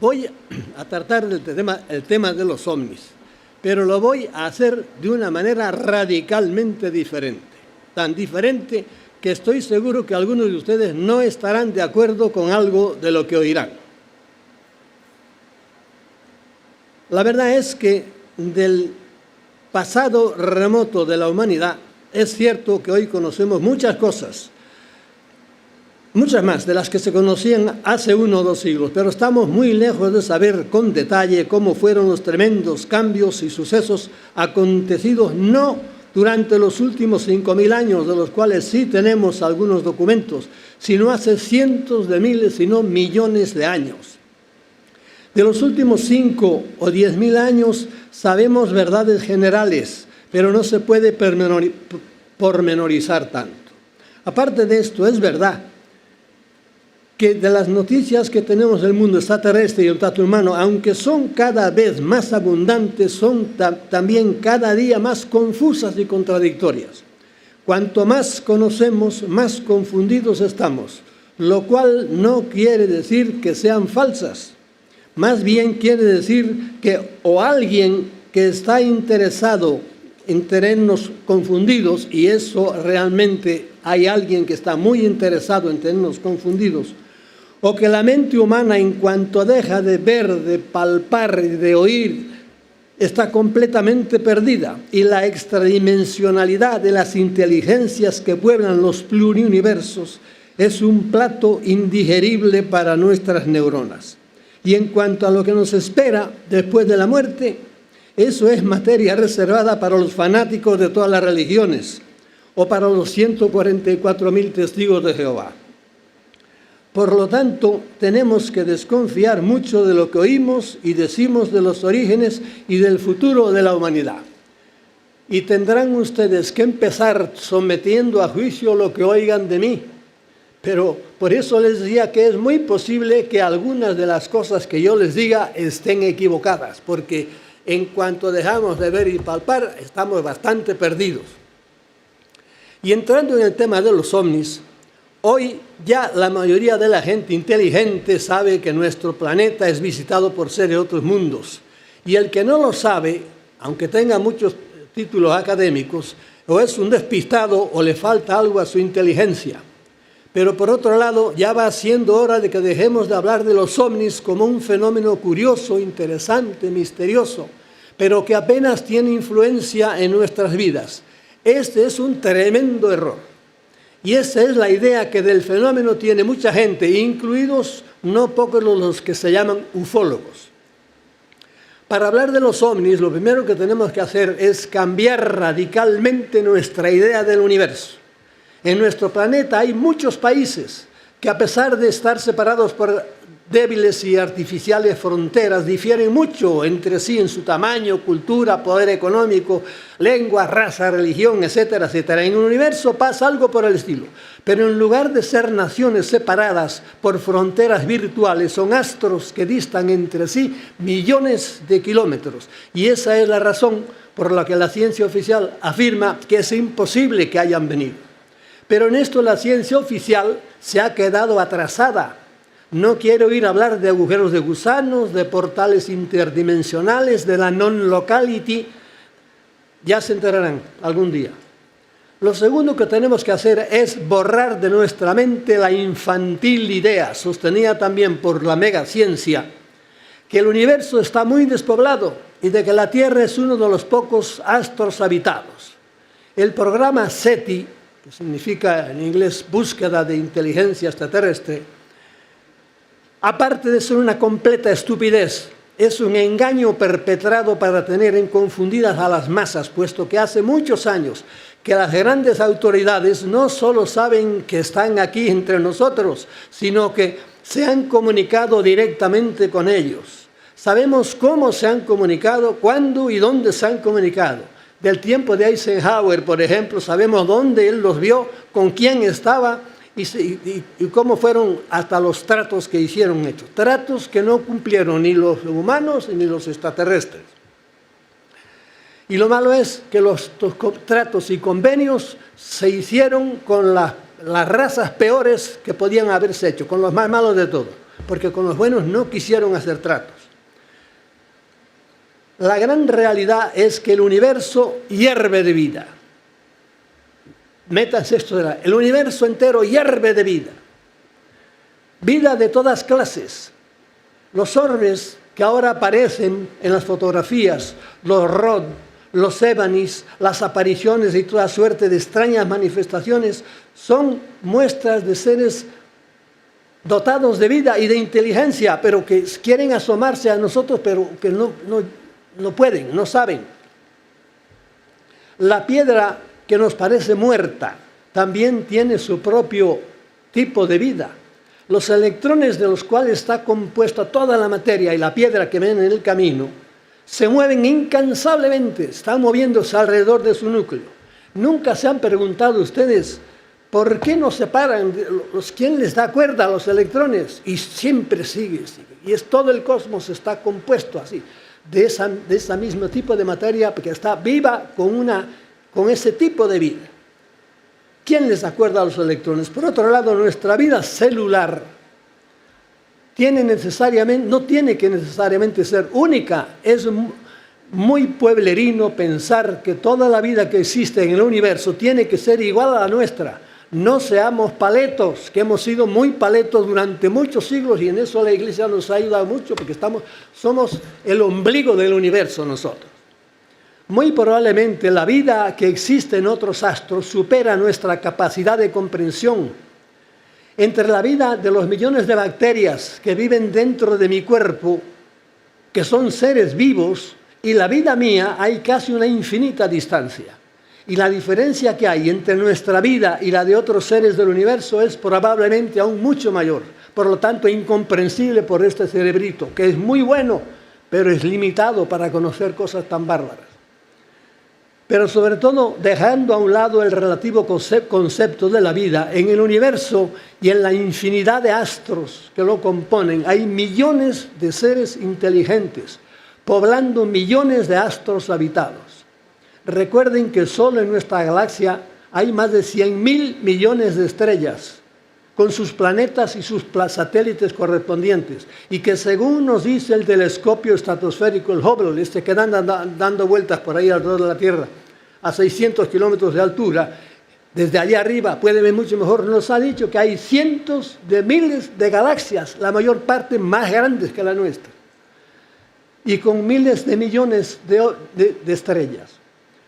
Voy a tratar el tema de los ovnis, pero lo voy a hacer de una manera radicalmente diferente. Tan diferente que estoy seguro que algunos de ustedes no estarán de acuerdo con algo de lo que oirán. La verdad es que del pasado remoto de la humanidad, es cierto que hoy conocemos muchas cosas, muchas más de las que se conocían hace 1 o 2 siglos, pero estamos muy lejos de saber con detalle cómo fueron los tremendos cambios y sucesos acontecidos no durante los últimos 5.000 años, de los cuales sí tenemos algunos documentos, sino hace cientos de miles, si no millones de años. De los últimos 5 o 10.000 años sabemos verdades generales, pero no se puede pormenorizar tanto. Aparte de esto, es verdad que de las noticias que tenemos del mundo extraterrestre y el trato humano, aunque son cada vez más abundantes, son también cada día más confusas y contradictorias. Cuanto más conocemos, más confundidos estamos, lo cual no quiere decir que sean falsas. Más bien quiere decir que o alguien que está interesado en tenernos confundidos, y eso realmente hay alguien que está muy interesado en tenernos confundidos, o que la mente humana, en cuanto deja de ver, de palpar y de oír, está completamente perdida, y la extradimensionalidad de las inteligencias que pueblan los pluriuniversos es un plato indigerible para nuestras neuronas. Y en cuanto a lo que nos espera después de la muerte, eso es materia reservada para los fanáticos de todas las religiones o para los 144.000 testigos de Jehová. Por lo tanto, tenemos que desconfiar mucho de lo que oímos y decimos de los orígenes y del futuro de la humanidad. Y tendrán ustedes que empezar sometiendo a juicio lo que oigan de mí. Pero por eso les decía que es muy posible que algunas de las cosas que yo les diga estén equivocadas, porque en cuanto dejamos de ver y palpar, estamos bastante perdidos. Y entrando en el tema de los ovnis, hoy ya la mayoría de la gente inteligente sabe que nuestro planeta es visitado por seres de otros mundos. Y el que no lo sabe, aunque tenga muchos títulos académicos, o es un despistado o le falta algo a su inteligencia. Pero por otro lado, ya va siendo hora de que dejemos de hablar de los ovnis como un fenómeno curioso, interesante, misterioso, pero que apenas tiene influencia en nuestras vidas. Este es un tremendo error. Y esa es la idea que del fenómeno tiene mucha gente, incluidos no pocos los que se llaman ufólogos. Para hablar de los ovnis, lo primero que tenemos que hacer es cambiar radicalmente nuestra idea del universo. En nuestro planeta hay muchos países que, a pesar de estar separados por débiles y artificiales fronteras, difieren mucho entre sí en su tamaño, cultura, poder económico, lengua, raza, religión, etcétera, etcétera. En el universo pasa algo por el estilo, pero en lugar de ser naciones separadas por fronteras virtuales, son astros que distan entre sí millones de kilómetros. Y esa es la razón por la que la ciencia oficial afirma que es imposible que hayan venido. Pero en esto la ciencia oficial se ha quedado atrasada. No quiero oír hablar de agujeros de gusanos, de portales interdimensionales, de la non-locality. Ya se enterarán algún día. Lo segundo que tenemos que hacer es borrar de nuestra mente la infantil idea, sostenida también por la megaciencia, que el universo está muy despoblado y de que la Tierra es uno de los pocos astros habitados. El programa SETI, que significa en inglés búsqueda de inteligencia extraterrestre, aparte de ser una completa estupidez, es un engaño perpetrado para tener en confundidas a las masas, puesto que hace muchos años que las grandes autoridades no solo saben que están aquí entre nosotros, sino que se han comunicado directamente con ellos. Sabemos cómo se han comunicado, cuándo y dónde se han comunicado. Del tiempo de Eisenhower, por ejemplo, sabemos dónde él los vio, con quién estaba y cómo fueron hasta los tratos que hicieron hechos. Tratos que no cumplieron ni los humanos ni los extraterrestres. Y lo malo es que los tratos y convenios se hicieron con las razas peores que podían haberse hecho, con los más malos de todos. porque con los buenos no quisieron hacer tratos. La gran realidad es que el universo hierve de vida. Métanse esto el universo entero hierve de vida. Vida de todas clases. Los orbes que ahora aparecen en las fotografías, los Rod, los Ebanis, las apariciones y toda suerte de extrañas manifestaciones, son muestras de seres dotados de vida y de inteligencia, pero que quieren asomarse a nosotros, pero que no pueden, no saben. La piedra que nos parece muerta también tiene su propio tipo de vida. Los electrones de los cuales está compuesta toda la materia y la piedra que ven en el camino se mueven incansablemente, están moviéndose alrededor de su núcleo. Nunca se han preguntado ustedes por qué no se paran, quién les da cuerda a los electrones, y siempre sigue. Y todo el cosmos está compuesto así, de ese mismo tipo de materia que está viva con ese tipo de vida. ¿Quién les acuerda a los electrones? Por otro lado, nuestra vida celular no tiene que necesariamente ser única. Es muy pueblerino pensar que toda la vida que existe en el universo tiene que ser igual a la nuestra. No seamos paletos, que hemos sido muy paletos durante muchos siglos, y en eso la Iglesia nos ha ayudado mucho, porque somos el ombligo del universo nosotros. Muy probablemente la vida que existe en otros astros supera nuestra capacidad de comprensión. Entre la vida de los millones de bacterias que viven dentro de mi cuerpo, que son seres vivos, y la vida mía hay casi una infinita distancia. Y la diferencia que hay entre nuestra vida y la de otros seres del universo es probablemente aún mucho mayor. Por lo tanto, incomprensible por este cerebrito, que es muy bueno, pero es limitado para conocer cosas tan bárbaras. Pero sobre todo, dejando a un lado el relativo concepto de la vida, en el universo y en la infinidad de astros que lo componen, hay millones de seres inteligentes, poblando millones de astros habitados. Recuerden que solo en nuestra galaxia hay más de 100.000 millones de estrellas, con sus planetas y sus satélites correspondientes, y que según nos dice el telescopio estratosférico, el Hubble, que anda dando vueltas por ahí alrededor de la Tierra, a 600 kilómetros de altura, desde allá arriba puede ver mucho mejor, nos ha dicho que hay cientos de miles de galaxias, la mayor parte más grandes que la nuestra, y con miles de millones de estrellas.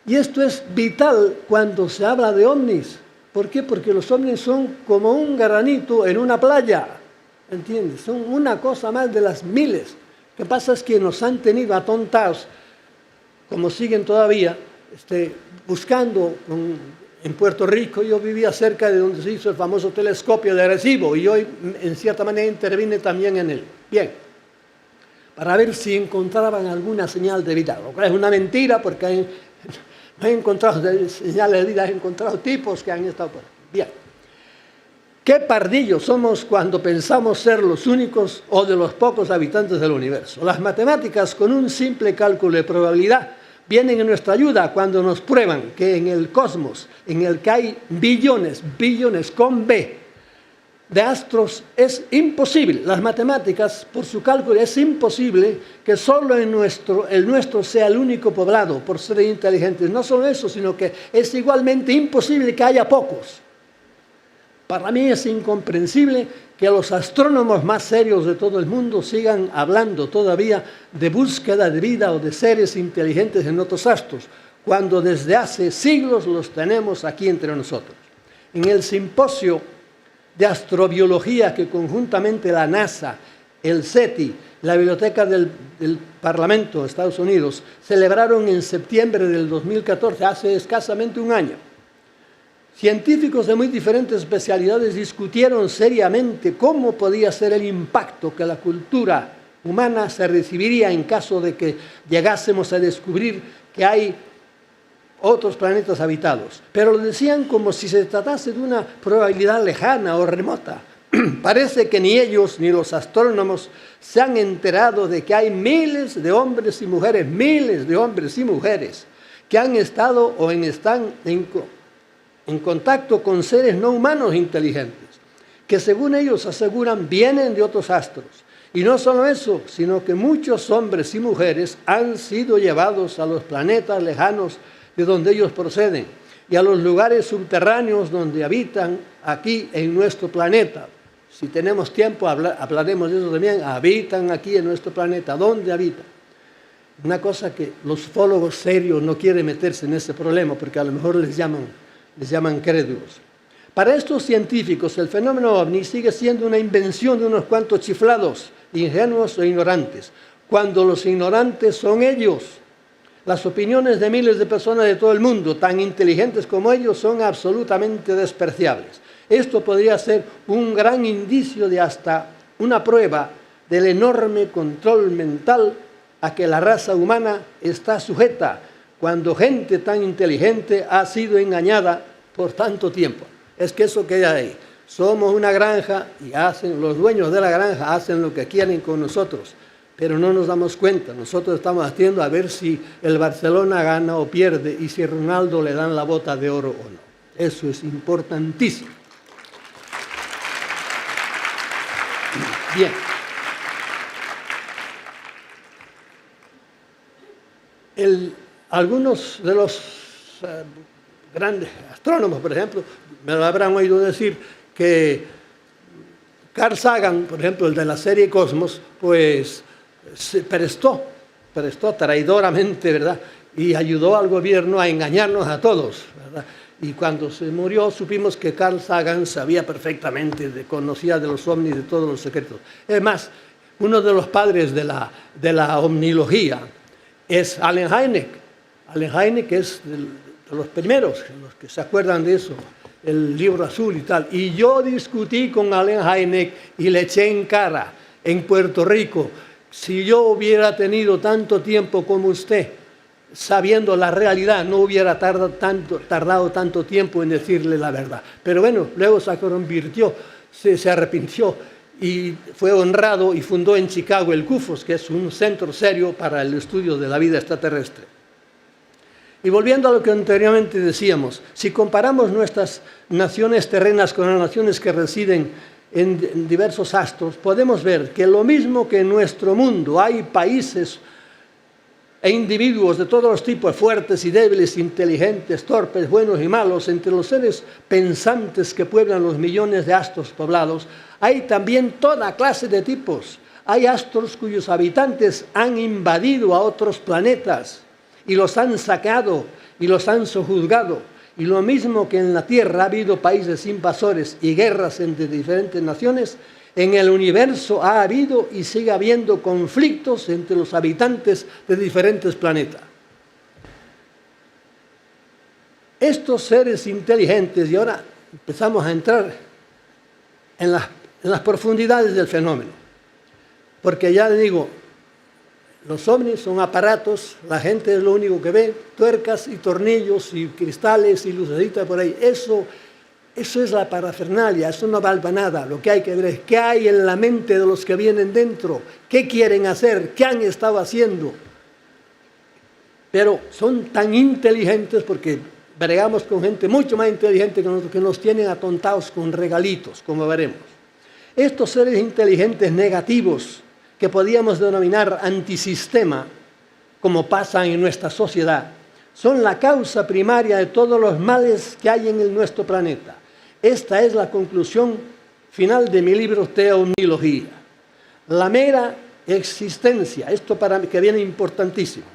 Y esto es vital cuando se habla de ovnis. ¿Por qué? Porque los ovnis son como un granito en una playa, ¿entiendes? Son una cosa más de las miles. Lo que pasa es que nos han tenido atontados, como siguen todavía, buscando en Puerto Rico. Yo vivía cerca de donde se hizo el famoso telescopio de Arecibo, y hoy en cierta manera intervine también en él. Bien, para ver si encontraban alguna señal de vida, lo cual es una mentira, porque no he encontrado señales de vida, he encontrado tipos que han estado por ahí. Bien. Qué pardillos somos cuando pensamos ser los únicos o de los pocos habitantes del universo. Las matemáticas, con un simple cálculo de probabilidad, vienen en nuestra ayuda cuando nos prueban que en el cosmos, en el que hay billones con B, de astros, es imposible. Las matemáticas, por su cálculo, es imposible que solo el nuestro sea el único poblado por seres inteligentes. No solo eso, sino que es igualmente imposible que haya pocos. Para mí es incomprensible que los astrónomos más serios de todo el mundo sigan hablando todavía de búsqueda de vida o de seres inteligentes en otros astros, cuando desde hace siglos los tenemos aquí entre nosotros. En el simposio de astrobiología que conjuntamente la NASA, el SETI, la Biblioteca del Parlamento de Estados Unidos celebraron en septiembre del 2014, hace escasamente un año, científicos de muy diferentes especialidades discutieron seriamente cómo podía ser el impacto que la cultura humana se recibiría en caso de que llegásemos a descubrir que hay otros planetas habitados. Pero lo decían como si se tratase de una probabilidad lejana o remota. Parece que ni ellos ni los astrónomos se han enterado de que hay miles de hombres y mujeres, que han estado están en contacto con seres no humanos inteligentes, que según ellos aseguran vienen de otros astros. Y no solo eso, sino que muchos hombres y mujeres han sido llevados a los planetas lejanos de donde ellos proceden y a los lugares subterráneos donde habitan aquí en nuestro planeta. Si tenemos tiempo, hablaremos de eso también. Habitan aquí en nuestro planeta. ¿Dónde habitan? Una cosa que los ufólogos serios no quieren meterse en ese problema porque a lo mejor les llaman crédulos. Para estos científicos, el fenómeno ovni sigue siendo una invención de unos cuantos chiflados, ingenuos o ignorantes, cuando los ignorantes son ellos. Las opiniones de miles de personas de todo el mundo, tan inteligentes como ellos, son absolutamente despreciables. Esto podría ser un gran indicio de hasta una prueba del enorme control mental a que la raza humana está sujeta cuando gente tan inteligente ha sido engañada por tanto tiempo. Es que eso queda ahí. Somos una granja y los dueños de la granja hacen lo que quieren con nosotros, pero no nos damos cuenta. Nosotros estamos haciendo a ver si el Barcelona gana o pierde y si a Ronaldo le dan la bota de oro o no. Eso es importantísimo. Bien. Algunos de los grandes astrónomos, por ejemplo, me lo habrán oído decir que Carl Sagan, por ejemplo, el de la serie Cosmos, pues se prestó traidoramente, ¿verdad? Y ayudó al gobierno a engañarnos a todos, ¿verdad? Y cuando se murió supimos que Carl Sagan sabía perfectamente, conocía de los ovnis, de todos los secretos. Es más, uno de los padres de la omnilogía es Allen Hynek. Allen Hynek es de los primeros, los que se acuerdan de eso, el libro azul y tal. Y yo discutí con Allen Hynek y le eché en cara en Puerto Rico, si yo hubiera tenido tanto tiempo como usted, sabiendo la realidad, no hubiera tardado tanto tiempo en decirle la verdad. Pero bueno, luego se convirtió, se arrepintió y fue honrado y fundó en Chicago el CUFOS, que es un centro serio para el estudio de la vida extraterrestre. Y volviendo a lo que anteriormente decíamos, si comparamos nuestras naciones terrenas con las naciones que residen en diversos astros, podemos ver que lo mismo que en nuestro mundo hay países e individuos de todos los tipos, fuertes y débiles, inteligentes, torpes, buenos y malos, entre los seres pensantes que pueblan los millones de astros poblados, hay también toda clase de tipos. Hay astros cuyos habitantes han invadido a otros planetas y los han saqueado y los han sojuzgado. Y lo mismo que en la Tierra ha habido países invasores y guerras entre diferentes naciones, en el universo ha habido y sigue habiendo conflictos entre los habitantes de diferentes planetas. Estos seres inteligentes, y ahora empezamos a entrar en las profundidades del fenómeno, porque ya le digo, los ovnis son aparatos, la gente es lo único que ve, tuercas y tornillos y cristales y lucecitas por ahí. Eso es la parafernalia, eso no valga nada. Lo que hay que ver es qué hay en la mente de los que vienen dentro, qué quieren hacer, qué han estado haciendo. Pero son tan inteligentes porque bregamos con gente mucho más inteligente que nosotros, que nos tienen atontados con regalitos, como veremos. Estos seres inteligentes negativos, que podíamos denominar antisistema, como pasa en nuestra sociedad, son la causa primaria de todos los males que hay en nuestro planeta. Esta es la conclusión final de mi libro Teomnilogía. La mera existencia, esto para mí que viene importantísimo,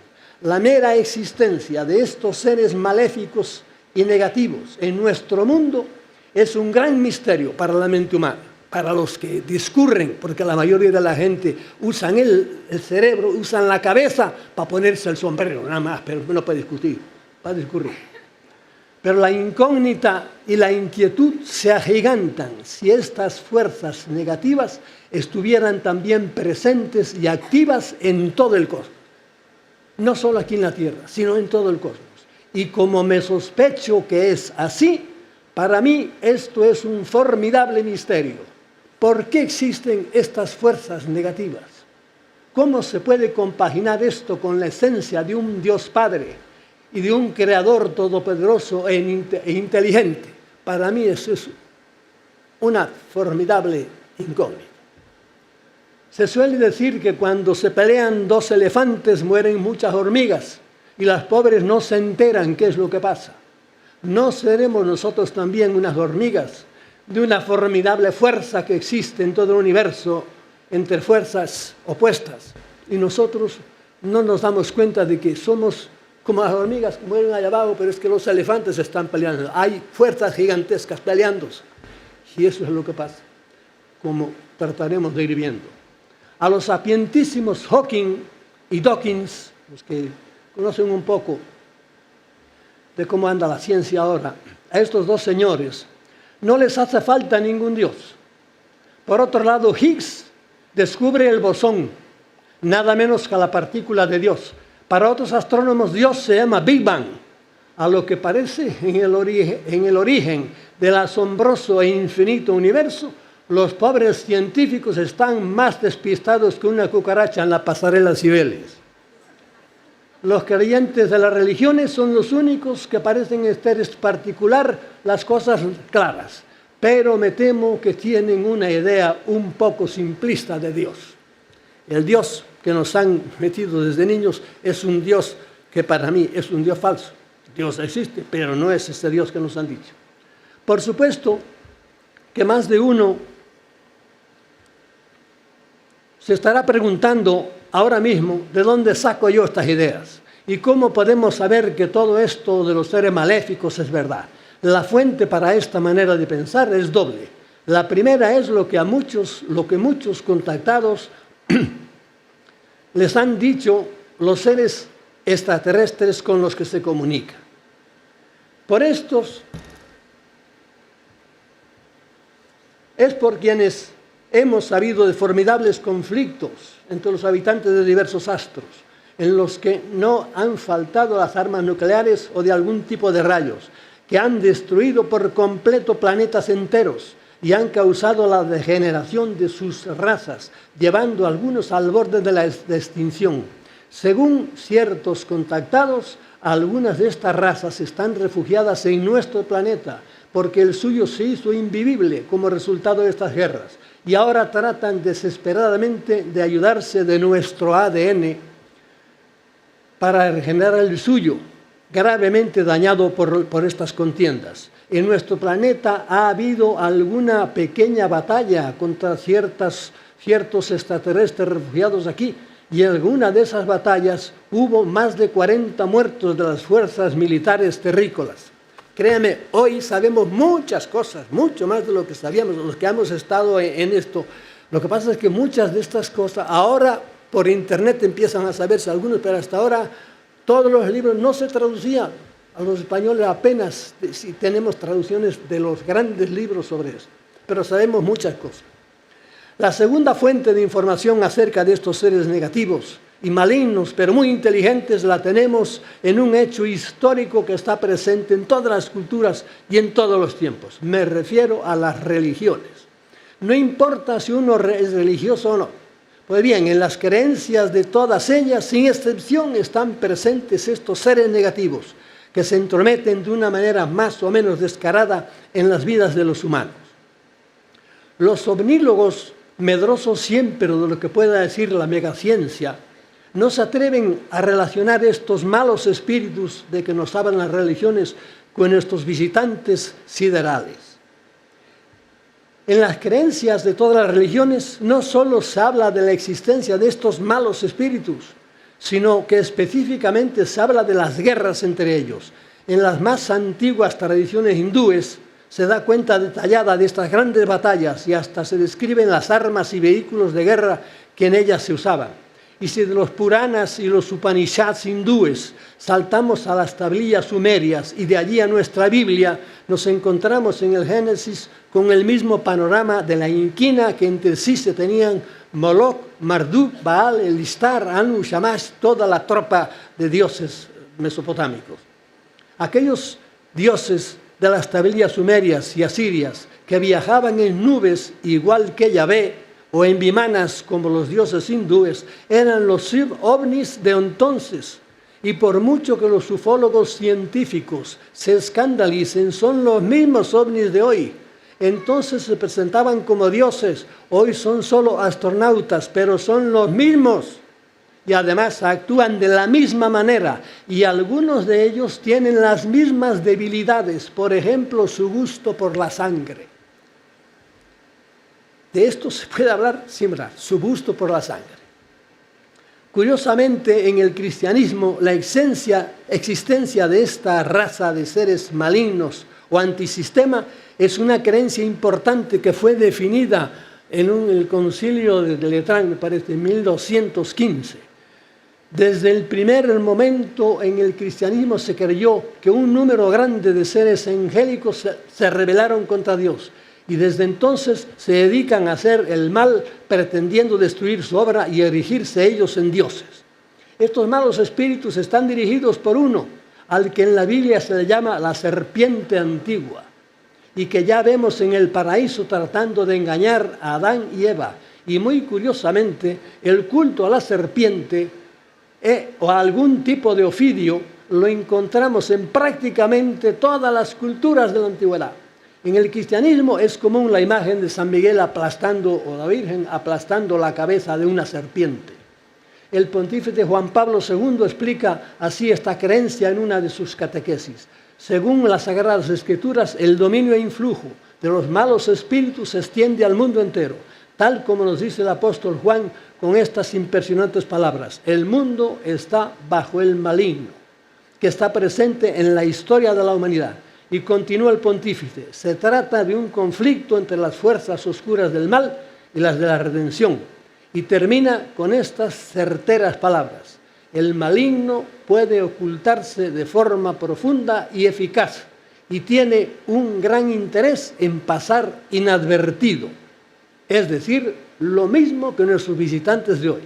la mera existencia de estos seres maléficos y negativos en nuestro mundo es un gran misterio para la mente humana. Para los que discurren, porque la mayoría de la gente usan el cerebro, usan la cabeza para ponerse el sombrero, nada más, pero no para discutir, para discurrir. Pero la incógnita y la inquietud se agigantan si estas fuerzas negativas estuvieran también presentes y activas en todo el cosmos. No solo aquí en la Tierra, sino en todo el cosmos. Y como me sospecho que es así, para mí esto es un formidable misterio. ¿Por qué existen estas fuerzas negativas? ¿Cómo se puede compaginar esto con la esencia de un Dios Padre y de un Creador todopoderoso e inteligente? Para mí eso es una formidable incógnita. Se suele decir que cuando se pelean dos elefantes mueren muchas hormigas y las pobres no se enteran qué es lo que pasa. ¿No seremos nosotros también unas hormigas de una formidable fuerza que existe en todo el universo entre fuerzas opuestas? Y nosotros no nos damos cuenta de que somos como las hormigas que mueren allá abajo, pero es que los elefantes están peleando. Hay fuerzas gigantescas peleándose. Y eso es lo que pasa, como trataremos de ir viendo. A los sapientísimos Hawking y Dawkins, los que conocen un poco de cómo anda la ciencia ahora, a estos dos señores no les hace falta ningún Dios. Por otro lado, Higgs descubre el bosón, nada menos que la partícula de Dios. Para otros astrónomos, Dios se llama Big Bang, a lo que parece en el origen del asombroso e infinito universo. Los pobres científicos están más despistados que una cucaracha en la pasarela Cibeles. Los creyentes de las religiones son los únicos que parecen estar en particular las cosas claras, pero me temo que tienen una idea un poco simplista de Dios. El Dios que nos han metido desde niños es un Dios que para mí es un Dios falso. Dios existe, pero no es ese Dios que nos han dicho. Por supuesto que más de uno se estará preguntando ahora mismo de dónde saco yo estas ideas y cómo podemos saber que todo esto de los seres maléficos es verdad. La fuente para esta manera de pensar es doble. La primera es lo que muchos contactados les han dicho los seres extraterrestres con los que se comunica. Por estos es por quienes hemos sabido de formidables conflictos entre los habitantes de diversos astros, en los que no han faltado las armas nucleares o de algún tipo de rayos, que han destruido por completo planetas enteros y han causado la degeneración de sus razas, llevando a algunos al borde de la extinción. Según ciertos contactados, algunas de estas razas están refugiadas en nuestro planeta, porque el suyo se hizo invivible como resultado de estas guerras, y ahora tratan desesperadamente de ayudarse de nuestro ADN para regenerar el suyo, gravemente dañado por estas contiendas. En nuestro planeta ha habido alguna pequeña batalla contra ciertos extraterrestres refugiados aquí, y en alguna de esas batallas hubo más de 40 muertos de las fuerzas militares terrícolas. Créanme, hoy sabemos muchas cosas, mucho más de lo que sabíamos, los que hemos estado en esto. Lo que pasa es que muchas de estas cosas ahora por internet empiezan a saberse algunos, pero hasta ahora todos los libros no se traducían. A los españoles apenas si tenemos traducciones de los grandes libros sobre esto, pero sabemos muchas cosas. La segunda fuente de información acerca de estos seres negativos y malignos, pero muy inteligentes, la tenemos en un hecho histórico que está presente en todas las culturas y en todos los tiempos. Me refiero a las religiones. No importa si uno es religioso o no. Pues bien, en las creencias de todas ellas, sin excepción, están presentes estos seres negativos que se entrometen de una manera más o menos descarada en las vidas de los humanos. Los omnílogos, medrosos siempre de lo que pueda decir la megaciencia, no se atreven a relacionar estos malos espíritus de que nos hablan las religiones con estos visitantes siderales. En las creencias de todas las religiones no solo se habla de la existencia de estos malos espíritus, sino que específicamente se habla de las guerras entre ellos. En las más antiguas tradiciones hindúes se da cuenta detallada de estas grandes batallas y hasta se describen las armas y vehículos de guerra que en ellas se usaban. Y si de los Puranas y los Upanishads hindúes saltamos a las tablillas sumerias y de allí a nuestra Biblia, nos encontramos en el Génesis con el mismo panorama de la inquina que entre sí se tenían Moloch, Marduk, Baal, Elistar, Anu, Shamash, toda la tropa de dioses mesopotámicos. Aquellos dioses de las tablillas sumerias y asirias que viajaban en nubes igual que Yahvé o en vimanas como los dioses hindúes eran los ovnis de entonces, y por mucho que los ufólogos científicos se escandalicen, son los mismos ovnis de hoy. entonces se presentaban como dioses. Hoy son solo astronautas, pero son los mismos. Y además actúan de la misma manera. Y algunos de ellos tienen las mismas debilidades. Por ejemplo, su gusto por la sangre. De esto se puede hablar sin hablar, su gusto por la sangre. Curiosamente, en el cristianismo, la existencia de esta raza de seres malignos o antisistema es una creencia importante que fue definida en el concilio de Letrán, me parece, en 1215. Desde el primer momento en el cristianismo se creyó que un número grande de seres angélicos se rebelaron contra Dios y desde entonces se dedican a hacer el mal pretendiendo destruir su obra y erigirse ellos en dioses. Estos malos espíritus están dirigidos por uno, al que en la Biblia se le llama la serpiente antigua y que ya vemos en el paraíso tratando de engañar a Adán y Eva. Y muy curiosamente, el culto a la serpiente o a algún tipo de ofidio lo encontramos en prácticamente todas las culturas de la antigüedad. En el cristianismo es común la imagen de San Miguel aplastando, o la Virgen aplastando la cabeza de una serpiente. El pontífice Juan Pablo II explica así esta creencia en una de sus catequesis. Según las Sagradas Escrituras, el dominio e influjo de los malos espíritus se extiende al mundo entero, tal como nos dice el apóstol Juan con estas impresionantes palabras. El mundo está bajo el maligno, que está presente en la historia de la humanidad. Y continúa el pontífice, se trata de un conflicto entre las fuerzas oscuras del mal y las de la redención. Y termina con estas certeras palabras. El maligno puede ocultarse de forma profunda y eficaz y tiene un gran interés en pasar inadvertido. Es decir, lo mismo que nuestros visitantes de hoy.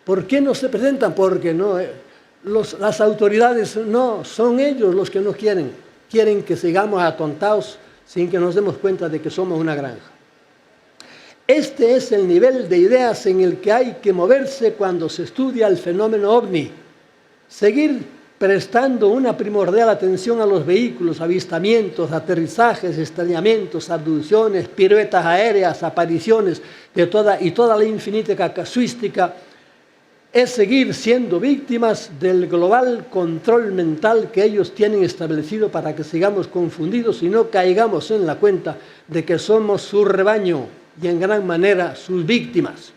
¿Por qué no se presentan? Porque no, las autoridades no, son ellos los que no quieren. Quieren que sigamos atontados sin que nos demos cuenta de que somos una granja. Este es el nivel de ideas en el que hay que moverse cuando se estudia el fenómeno ovni. Seguir prestando una primordial atención a los vehículos, avistamientos, aterrizajes, extrañamientos, abducciones, piruetas aéreas, apariciones y toda la infinita casuística, es seguir siendo víctimas del global control mental que ellos tienen establecido para que sigamos confundidos y no caigamos en la cuenta de que somos su rebaño y en gran manera sus víctimas.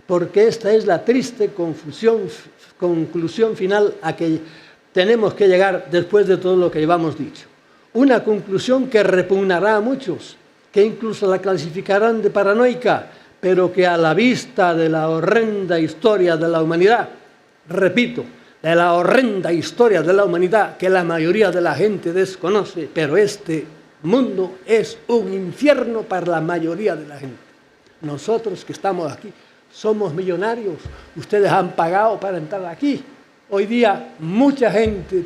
Porque esta es la triste conclusión final a que tenemos que llegar después de todo lo que llevamos dicho. Una conclusión que repugnará a muchos, que incluso la clasificarán de paranoica, pero que a la vista de la horrenda historia de la humanidad, repito, de la horrenda historia de la humanidad que la mayoría de la gente desconoce, pero este mundo es un infierno para la mayoría de la gente. Nosotros que estamos aquí somos millonarios, ustedes han pagado para entrar aquí. Hoy día mucha gente,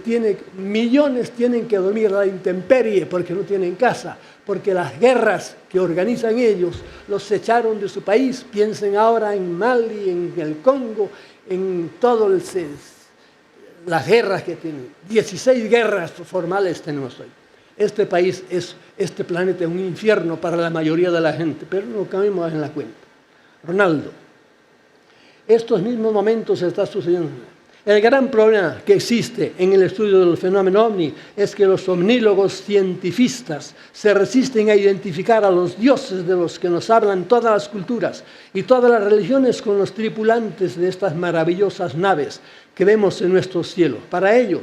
millones tienen que dormir a la intemperie porque no tienen casa, porque las guerras que organizan ellos los echaron de su país. Piensen ahora en Mali, en el Congo, en todas las guerras que tienen. 16 guerras formales tenemos hoy. Este planeta es un infierno para la mayoría de la gente, pero no caemos en la cuenta. Ronaldo, estos mismos momentos está sucediendo. El gran problema que existe en el estudio del fenómeno ovni es que los omnílogos cientifistas se resisten a identificar a los dioses de los que nos hablan todas las culturas y todas las religiones con los tripulantes de estas maravillosas naves que vemos en nuestros cielos. Para ellos,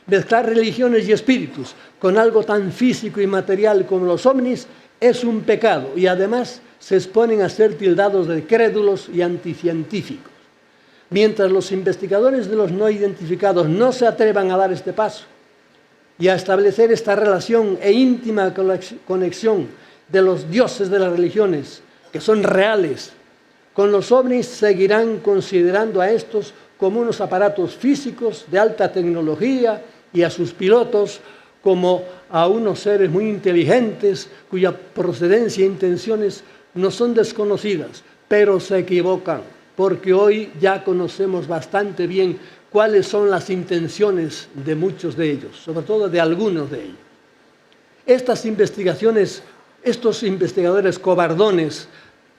mezclar religiones y espíritus con algo tan físico y material como los ovnis es un pecado y además se exponen a ser tildados de crédulos y anticientíficos. Mientras los investigadores de los no identificados no se atrevan a dar este paso y a establecer esta relación e íntima conexión de los dioses de las religiones, que son reales, con los ovnis seguirán considerando a estos como unos aparatos físicos de alta tecnología y a sus pilotos como a unos seres muy inteligentes cuya procedencia e intenciones no son desconocidas, pero se equivocan. Porque hoy ya conocemos bastante bien cuáles son las intenciones de muchos de ellos, sobre todo de algunos de ellos. Estas investigaciones estos investigadores cobardones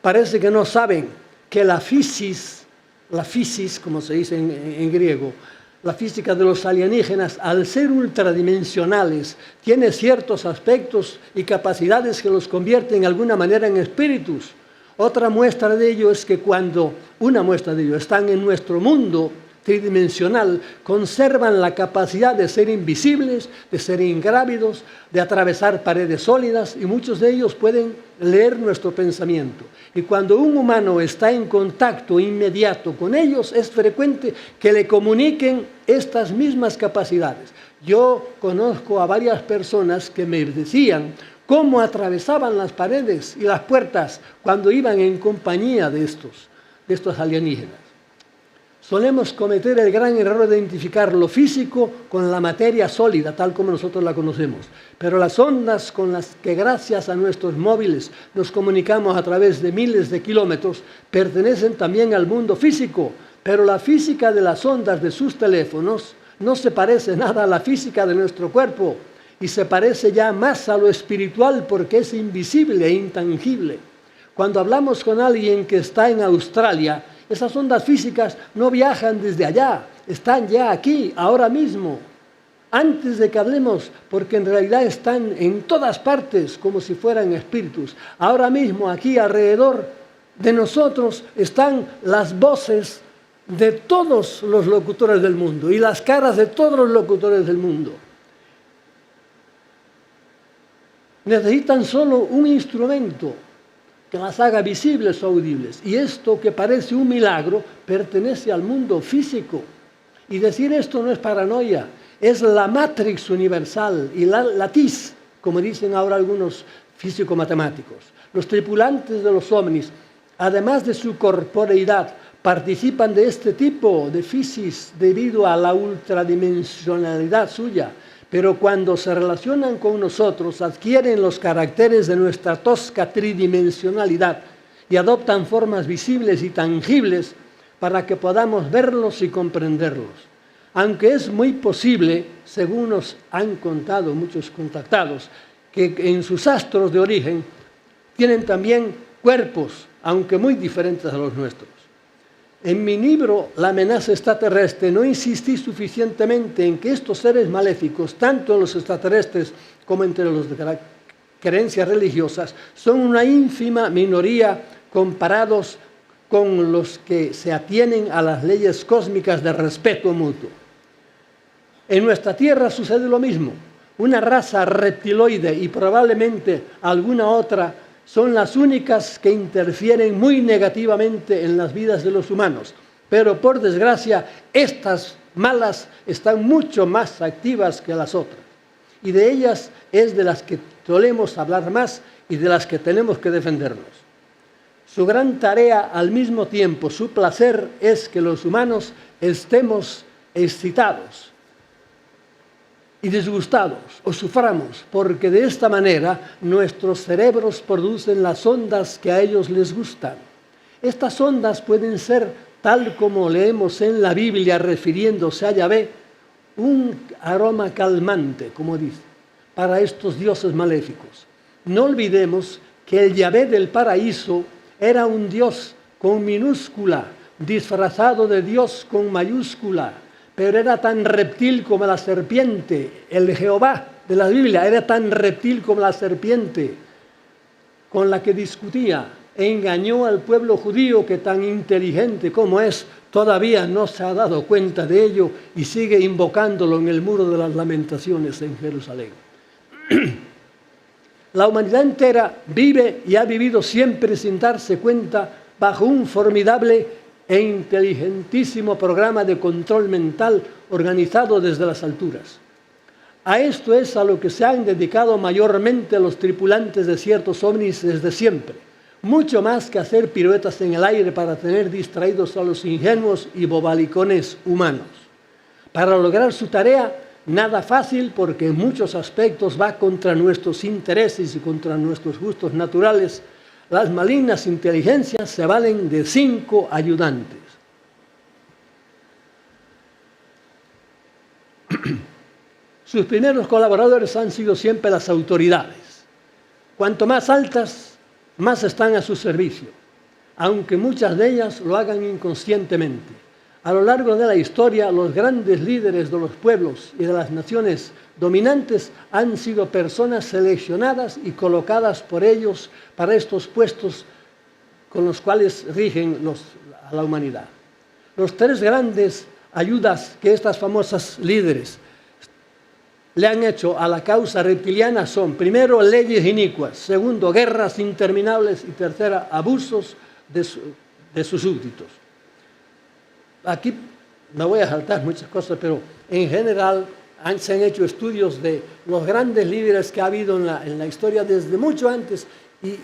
parece que no saben que la physis, como se dice en griego, la física de los alienígenas, al ser ultradimensionales, tiene ciertos aspectos y capacidades que los convierten de alguna manera en espíritus. Una muestra de ello están en nuestro mundo tridimensional, conservan la capacidad de ser invisibles, de ser ingrávidos, de atravesar paredes sólidas, y muchos de ellos pueden leer nuestro pensamiento. Y cuando un humano está en contacto inmediato con ellos, es frecuente que le comuniquen estas mismas capacidades. Yo conozco a varias personas que me decían cómo atravesaban las paredes y las puertas cuando iban en compañía de estos alienígenas. Solemos cometer el gran error de identificar lo físico con la materia sólida, tal como nosotros la conocemos. Pero las ondas con las que gracias a nuestros móviles nos comunicamos a través de miles de kilómetros pertenecen también al mundo físico. Pero la física de las ondas de sus teléfonos no se parece nada a la física de nuestro cuerpo y se parece ya más a lo espiritual porque es invisible e intangible. Cuando hablamos con alguien que está en Australia, esas ondas físicas no viajan desde allá, están ya aquí, ahora mismo, antes de que hablemos, porque en realidad están en todas partes como si fueran espíritus. Ahora mismo, aquí alrededor de nosotros, están las voces de todos los locutores del mundo y las caras de todos los locutores del mundo. Necesitan solo un instrumento que las haga visibles o audibles. Y esto, que parece un milagro, pertenece al mundo físico. Y decir esto no es paranoia, es la matrix universal y la latiz, como dicen ahora algunos físico-matemáticos. Los tripulantes de los ovnis, además de su corporeidad, participan de este tipo de fisis debido a la ultradimensionalidad suya. Pero cuando se relacionan con nosotros, adquieren los caracteres de nuestra tosca tridimensionalidad y adoptan formas visibles y tangibles para que podamos verlos y comprenderlos. Aunque es muy posible, según nos han contado muchos contactados, que en sus astros de origen tienen también cuerpos, aunque muy diferentes a los nuestros. En mi libro, La amenaza extraterrestre, no insistí suficientemente en que estos seres maléficos, tanto los extraterrestres como entre los de creencias religiosas, son una ínfima minoría comparados con los que se atienen a las leyes cósmicas de respeto mutuo. En nuestra Tierra sucede lo mismo. Una raza reptiloide y probablemente alguna otra son las únicas que interfieren muy negativamente en las vidas de los humanos. Pero, por desgracia, estas malas están mucho más activas que las otras. Y de ellas es de las que solemos hablar más y de las que tenemos que defendernos. Su gran tarea, al mismo tiempo, su placer, es que los humanos estemos excitados y disgustados o suframos, porque de esta manera nuestros cerebros producen las ondas que a ellos les gustan. Estas ondas pueden ser, tal como leemos en la Biblia refiriéndose a Yahvé, un aroma calmante, como dice, para estos dioses maléficos. No olvidemos que el Yahvé del paraíso era un dios con minúscula, disfrazado de Dios con mayúscula, pero era tan reptil como la serpiente. El Jehová de la Biblia era tan reptil como la serpiente con la que discutía. Engañó al pueblo judío, que tan inteligente como es, todavía no se ha dado cuenta de ello y sigue invocándolo en el muro de las lamentaciones en Jerusalén. La humanidad entera vive y ha vivido siempre sin darse cuenta bajo un formidable e inteligentísimo programa de control mental organizado desde las alturas. A esto es a lo que se han dedicado mayormente los tripulantes de ciertos ovnis desde siempre, mucho más que hacer piruetas en el aire para tener distraídos a los ingenuos y bobalicones humanos. Para lograr su tarea, nada fácil, porque en muchos aspectos va contra nuestros intereses y contra nuestros gustos naturales. Las malignas inteligencias se valen de 5 ayudantes. Sus primeros colaboradores han sido siempre las autoridades. Cuanto más altas, más están a su servicio, aunque muchas de ellas lo hagan inconscientemente. A lo largo de la historia, los grandes líderes de los pueblos y de las naciones dominantes han sido personas seleccionadas y colocadas por ellos para estos puestos con los cuales rigen a la humanidad. Los tres grandes ayudas que estas famosas líderes le han hecho a la causa reptiliana son, primero, leyes inicuas, segundo, guerras interminables y tercera, abusos de sus súbditos. Aquí me voy a saltar muchas cosas, pero en general se han hecho estudios de los grandes líderes que ha habido en la historia desde mucho antes y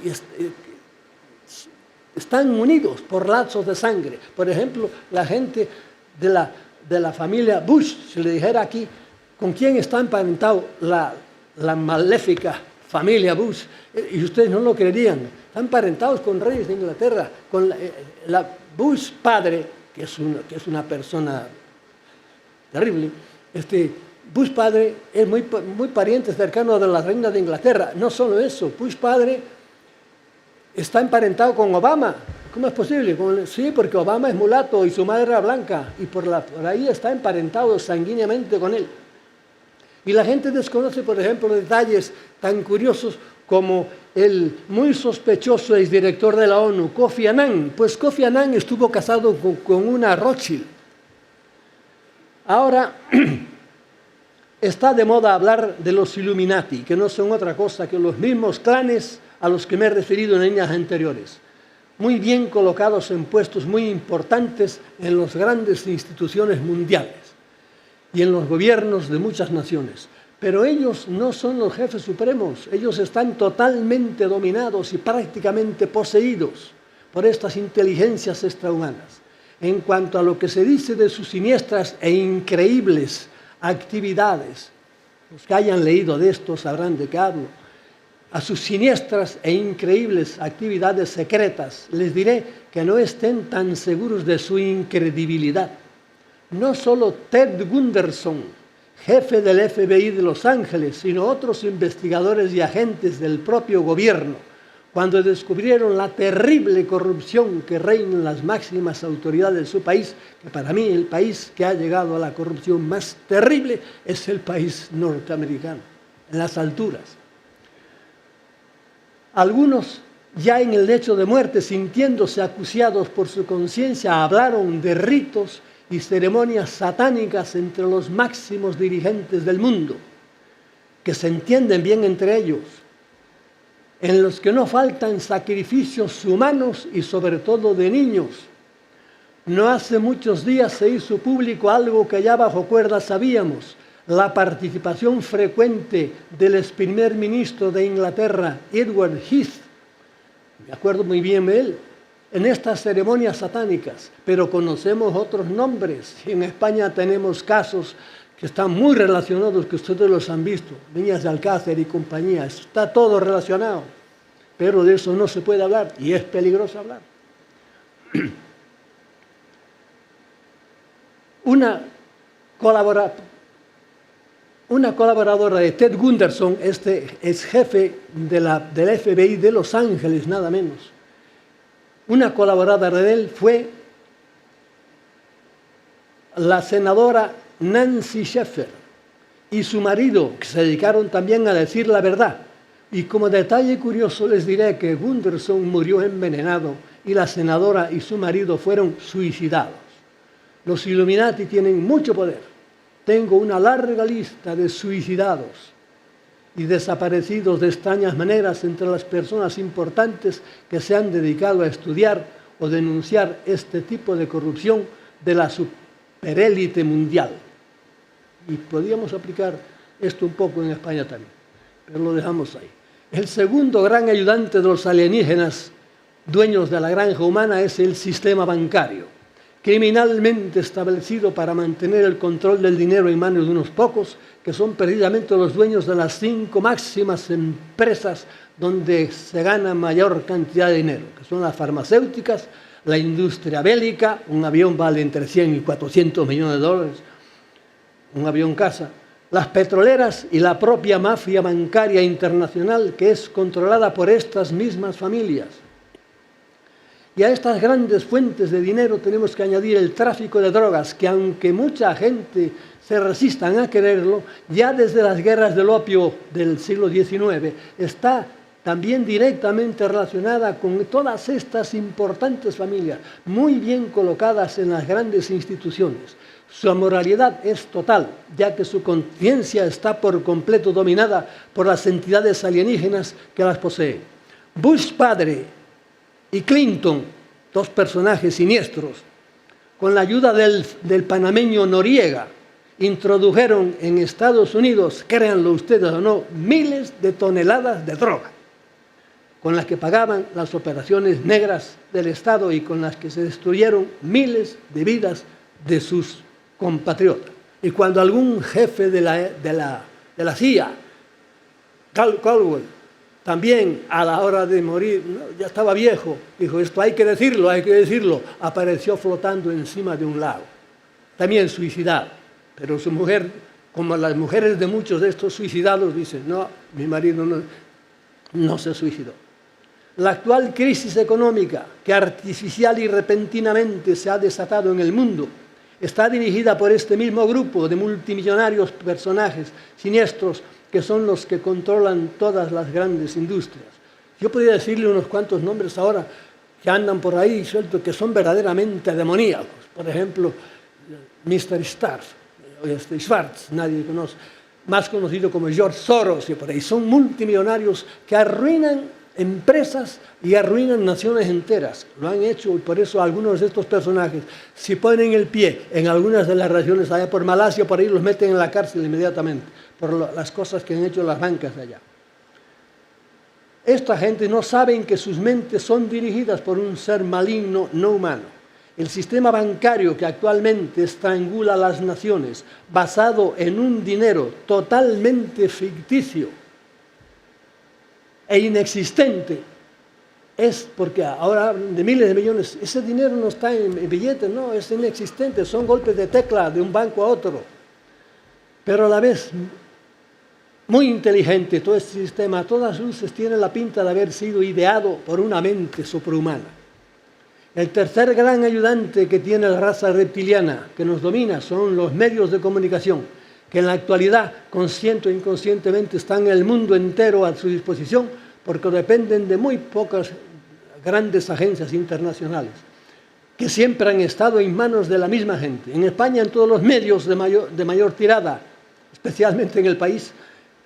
están unidos por lazos de sangre. Por ejemplo, la gente de la familia Bush, si le dijera aquí, ¿con quién está emparentado la maléfica familia Bush? Y ustedes no lo creerían. Están emparentados con reyes de Inglaterra, con la Bush padre, que es una persona terrible. Bush padre es muy pariente cercano de la reina de Inglaterra. No solo eso, Bush padre está emparentado con Obama. ¿Cómo es posible? Sí, porque Obama es mulato y su madre era blanca, y por ahí está emparentado sanguíneamente con él. Y la gente desconoce, por ejemplo, detalles tan curiosos como el muy sospechoso exdirector de la ONU, Kofi Annan. Pues Kofi Annan estuvo casado con una Rothschild. Ahora está de moda hablar de los Illuminati, que no son otra cosa que los mismos clanes a los que me he referido en líneas anteriores, muy bien colocados en puestos muy importantes en las grandes instituciones mundiales y en los gobiernos de muchas naciones. Pero ellos no son los jefes supremos, ellos están totalmente dominados y prácticamente poseídos por estas inteligencias extrahumanas. En cuanto a lo que se dice de sus siniestras e increíbles actividades, los que hayan leído de esto sabrán de qué hablo, a sus siniestras e increíbles actividades secretas, les diré que no estén tan seguros de su incredibilidad. No solo Ted Gunderson, jefe del FBI de Los Ángeles, sino otros investigadores y agentes del propio gobierno, cuando descubrieron la terrible corrupción que reina en las máximas autoridades de su país, que para mí el país que ha llegado a la corrupción más terrible es el país norteamericano, en las alturas. Algunos, ya en el lecho de muerte, sintiéndose acuciados por su conciencia, hablaron de ritos y ceremonias satánicas entre los máximos dirigentes del mundo, que se entienden bien entre ellos, en los que no faltan sacrificios humanos y sobre todo de niños. No hace muchos días se hizo público algo que ya bajo cuerda sabíamos: la participación frecuente del ex primer ministro de Inglaterra, Edward Heath, me acuerdo muy bien de él, en estas ceremonias satánicas, pero conocemos otros nombres. En España tenemos casos que están muy relacionados, que ustedes los han visto, Viñas de Alcácer y compañía, está todo relacionado, pero de eso no se puede hablar y es peligroso hablar. Una colaboradora de Ted Gunderson, este es jefe del FBI de Los Ángeles, nada menos. Una colaboradora de él fue la senadora Nancy Sheffer y su marido, que se dedicaron también a decir la verdad. Y como detalle curioso les diré que Gunderson murió envenenado y la senadora y su marido fueron suicidados. Los Illuminati tienen mucho poder. Tengo una larga lista de suicidados y desaparecidos de extrañas maneras entre las personas importantes que se han dedicado a estudiar o denunciar este tipo de corrupción de la superélite mundial. Y podríamos aplicar esto un poco en España también, pero lo dejamos ahí. El segundo gran ayudante de los alienígenas, dueños de la granja humana, es el sistema bancario, criminalmente establecido para mantener el control del dinero en manos de unos pocos, que son precisamente los dueños de las 5 máximas empresas donde se gana mayor cantidad de dinero, que son las farmacéuticas, la industria bélica. Un avión vale entre 100 y 400 millones de dólares, un avión caza, las petroleras y la propia mafia bancaria internacional que es controlada por estas mismas familias. Y a estas grandes fuentes de dinero tenemos que añadir el tráfico de drogas, que aunque mucha gente se resistan a quererlo, ya desde las guerras del opio del siglo XIX está también directamente relacionada con todas estas importantes familias, muy bien colocadas en las grandes instituciones. Su amoralidad es total, ya que su conciencia está por completo dominada por las entidades alienígenas que las poseen. Bush padre y Clinton, dos personajes siniestros, con la ayuda del panameño Noriega, introdujeron en Estados Unidos, créanlo ustedes o no, miles de toneladas de droga, con las que pagaban las operaciones negras del Estado y con las que se destruyeron miles de vidas de sus compatriotas. Y cuando algún jefe de la CIA, Caldwell, también a la hora de morir, ya estaba viejo, dijo, esto hay que decirlo, apareció flotando encima de un lago, también suicidado. Pero su mujer, como las mujeres de muchos de estos suicidados, dicen, no, mi marido no se suicidó. La actual crisis económica, que artificial y repentinamente se ha desatado en el mundo, está dirigida por este mismo grupo de multimillonarios personajes siniestros que son los que controlan todas las grandes industrias. Yo podría decirle unos cuantos nombres ahora que andan por ahí sueltos, que son verdaderamente demoníacos. Por ejemplo, Mr. Schwartz, nadie conoce, más conocido como George Soros, y por ahí son multimillonarios que arruinan empresas y arruinan naciones enteras. Lo han hecho y por eso algunos de estos personajes, si ponen el pie en algunas de las regiones allá por Malasia, por ahí los meten en la cárcel inmediatamente por las cosas que han hecho las bancas de allá. Esta gente no sabe que sus mentes son dirigidas por un ser maligno no humano. El sistema bancario que actualmente estrangula a las naciones, basado en un dinero totalmente ficticio e inexistente, es porque ahora hablan de miles de millones, ese dinero no está en billetes, no, es inexistente, son golpes de tecla de un banco a otro. Pero a la vez, muy inteligente todo este sistema, a todas luces tiene la pinta de haber sido ideado por una mente suprahumana. El tercer gran ayudante que tiene la raza reptiliana que nos domina son los medios de comunicación, que en la actualidad, consciente o inconscientemente, están en el mundo entero a su disposición porque dependen de muy pocas grandes agencias internacionales, que siempre han estado en manos de la misma gente. En España, en todos los medios de mayor tirada, especialmente en El País,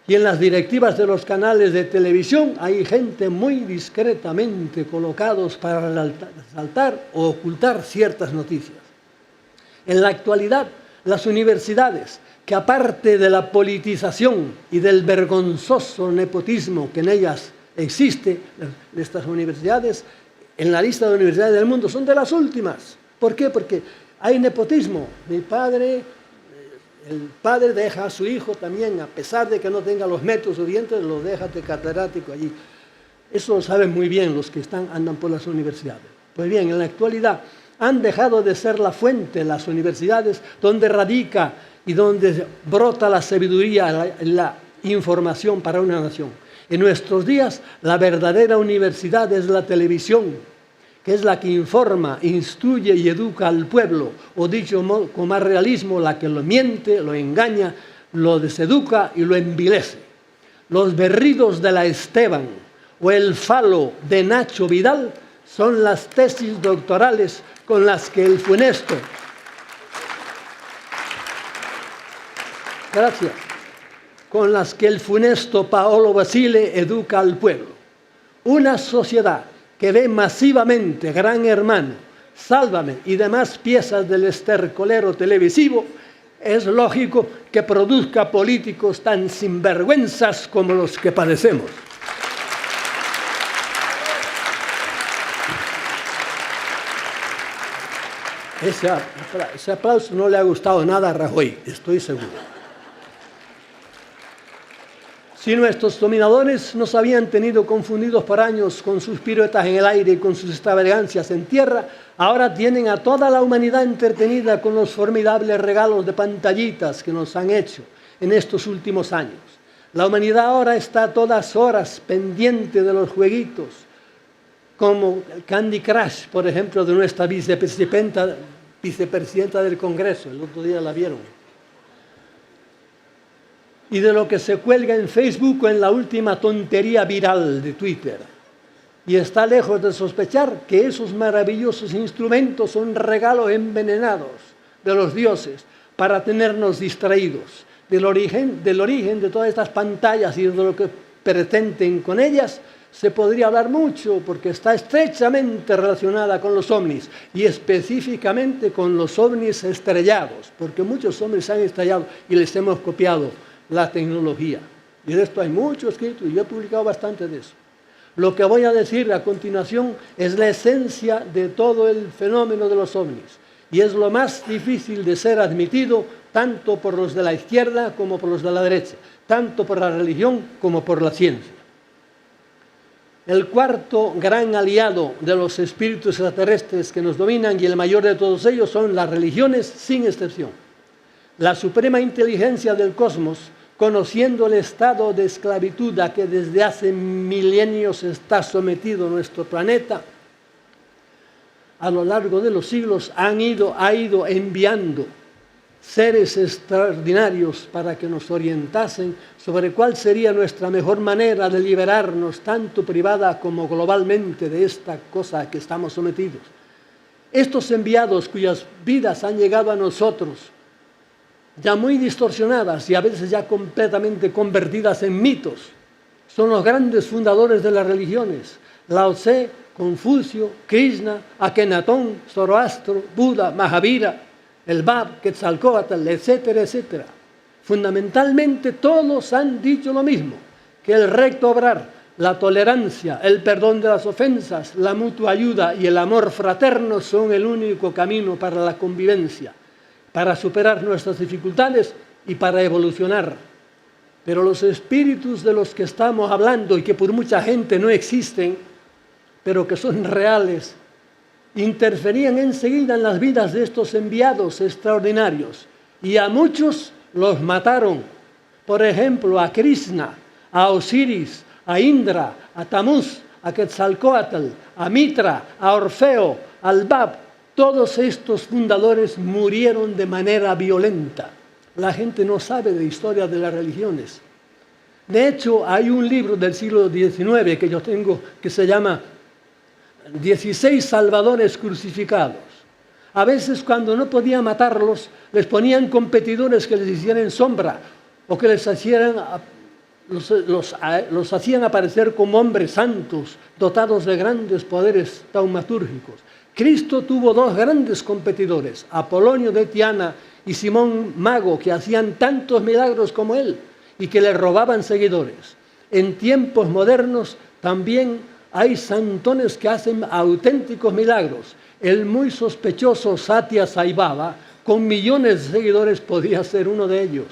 y en las directivas de los canales de televisión hay gente muy discretamente colocados para resaltar o ocultar ciertas noticias. En la actualidad, las universidades, que aparte de la politización y del vergonzoso nepotismo que en ellas existe, estas universidades, en la lista de universidades del mundo, son de las últimas. ¿Por qué? Porque hay nepotismo. El padre deja a su hijo también, a pesar de que no tenga los metros suficientes, lo deja de catedrático allí. Eso lo saben muy bien los que andan por las universidades. Pues bien, en la actualidad han dejado de ser la fuente, las universidades, donde radica y donde brota la sabiduría, la información para una nación. En nuestros días, la verdadera universidad es la televisión, que es la que informa, instruye y educa al pueblo, o dicho con más realismo, la que lo miente, lo engaña, lo deseduca y lo envilece. Los berridos de la Esteban o el falo de Nacho Vidal son las tesis doctorales con las que el funesto... Gracias. Con las que el funesto Paolo Basile educa al pueblo. Una sociedad que ve masivamente Gran Hermano, Sálvame y demás piezas del estercolero televisivo, es lógico que produzca políticos tan sinvergüenzas como los que padecemos. Ese aplauso no le ha gustado nada a Rajoy, estoy seguro. Si nuestros dominadores nos habían tenido confundidos por años con sus piruetas en el aire y con sus extravagancias en tierra, ahora tienen a toda la humanidad entretenida con los formidables regalos de pantallitas que nos han hecho, en estos últimos años. La humanidad ahora está a todas horas pendiente de los jueguitos, como el Candy Crush, por ejemplo, de nuestra vicepresidenta del Congreso, el otro día la vieron, y de lo que se cuelga en Facebook o en la última tontería viral de Twitter. Y está lejos de sospechar que esos maravillosos instrumentos son regalos envenenados de los dioses para tenernos distraídos. Del origen de todas estas pantallas y de lo que pretenden con ellas, se podría hablar mucho porque está estrechamente relacionada con los ovnis y específicamente con los ovnis estrellados, porque muchos ovnis se han estrellado y les hemos copiado la tecnología. Y de esto hay mucho escrito y yo he publicado bastante de eso. Lo que voy a decir a continuación es la esencia de todo el fenómeno de los ovnis y es lo más difícil de ser admitido tanto por los de la izquierda como por los de la derecha, tanto por la religión como por la ciencia. El cuarto gran aliado de los espíritus extraterrestres que nos dominan y el mayor de todos ellos son las religiones sin excepción. La suprema inteligencia del cosmos, conociendo el estado de esclavitud a que desde hace milenios está sometido nuestro planeta, a lo largo de los siglos ha ido enviando seres extraordinarios para que nos orientasen sobre cuál sería nuestra mejor manera de liberarnos, tanto privada como globalmente, de esta cosa a que estamos sometidos. Estos enviados cuyas vidas han llegado a nosotros, ya muy distorsionadas y a veces ya completamente convertidas en mitos, son los grandes fundadores de las religiones: Lao Tse, Confucio, Krishna, Akenatón, Zoroastro, Buda, Mahavira, el Bab, Quetzalcóatl, etcétera, etcétera. Fundamentalmente todos han dicho lo mismo, que el recto obrar, la tolerancia, el perdón de las ofensas, la mutua ayuda y el amor fraterno son el único camino para la convivencia, para superar nuestras dificultades y para evolucionar. Pero los espíritus de los que estamos hablando y que por mucha gente no existen, pero que son reales, interferían enseguida en las vidas de estos enviados extraordinarios y a muchos los mataron. Por ejemplo, a Krishna, a Osiris, a Indra, a Tamuz, a Quetzalcóatl, a Mitra, a Orfeo, al Bab. Todos estos fundadores murieron de manera violenta. La gente no sabe de historia de las religiones. De hecho, hay un libro del siglo XIX que yo tengo que se llama 16 salvadores crucificados. A veces, cuando no podían matarlos, les ponían competidores que les hicieran sombra o que les los hacían aparecer como hombres santos dotados de grandes poderes taumatúrgicos. Cristo tuvo dos grandes competidores, Apolonio de Tiana y Simón Mago, que hacían tantos milagros como él y que le robaban seguidores. En tiempos modernos también hay santones que hacen auténticos milagros. El muy sospechoso Satya Sai Baba, con millones de seguidores, podía ser uno de ellos.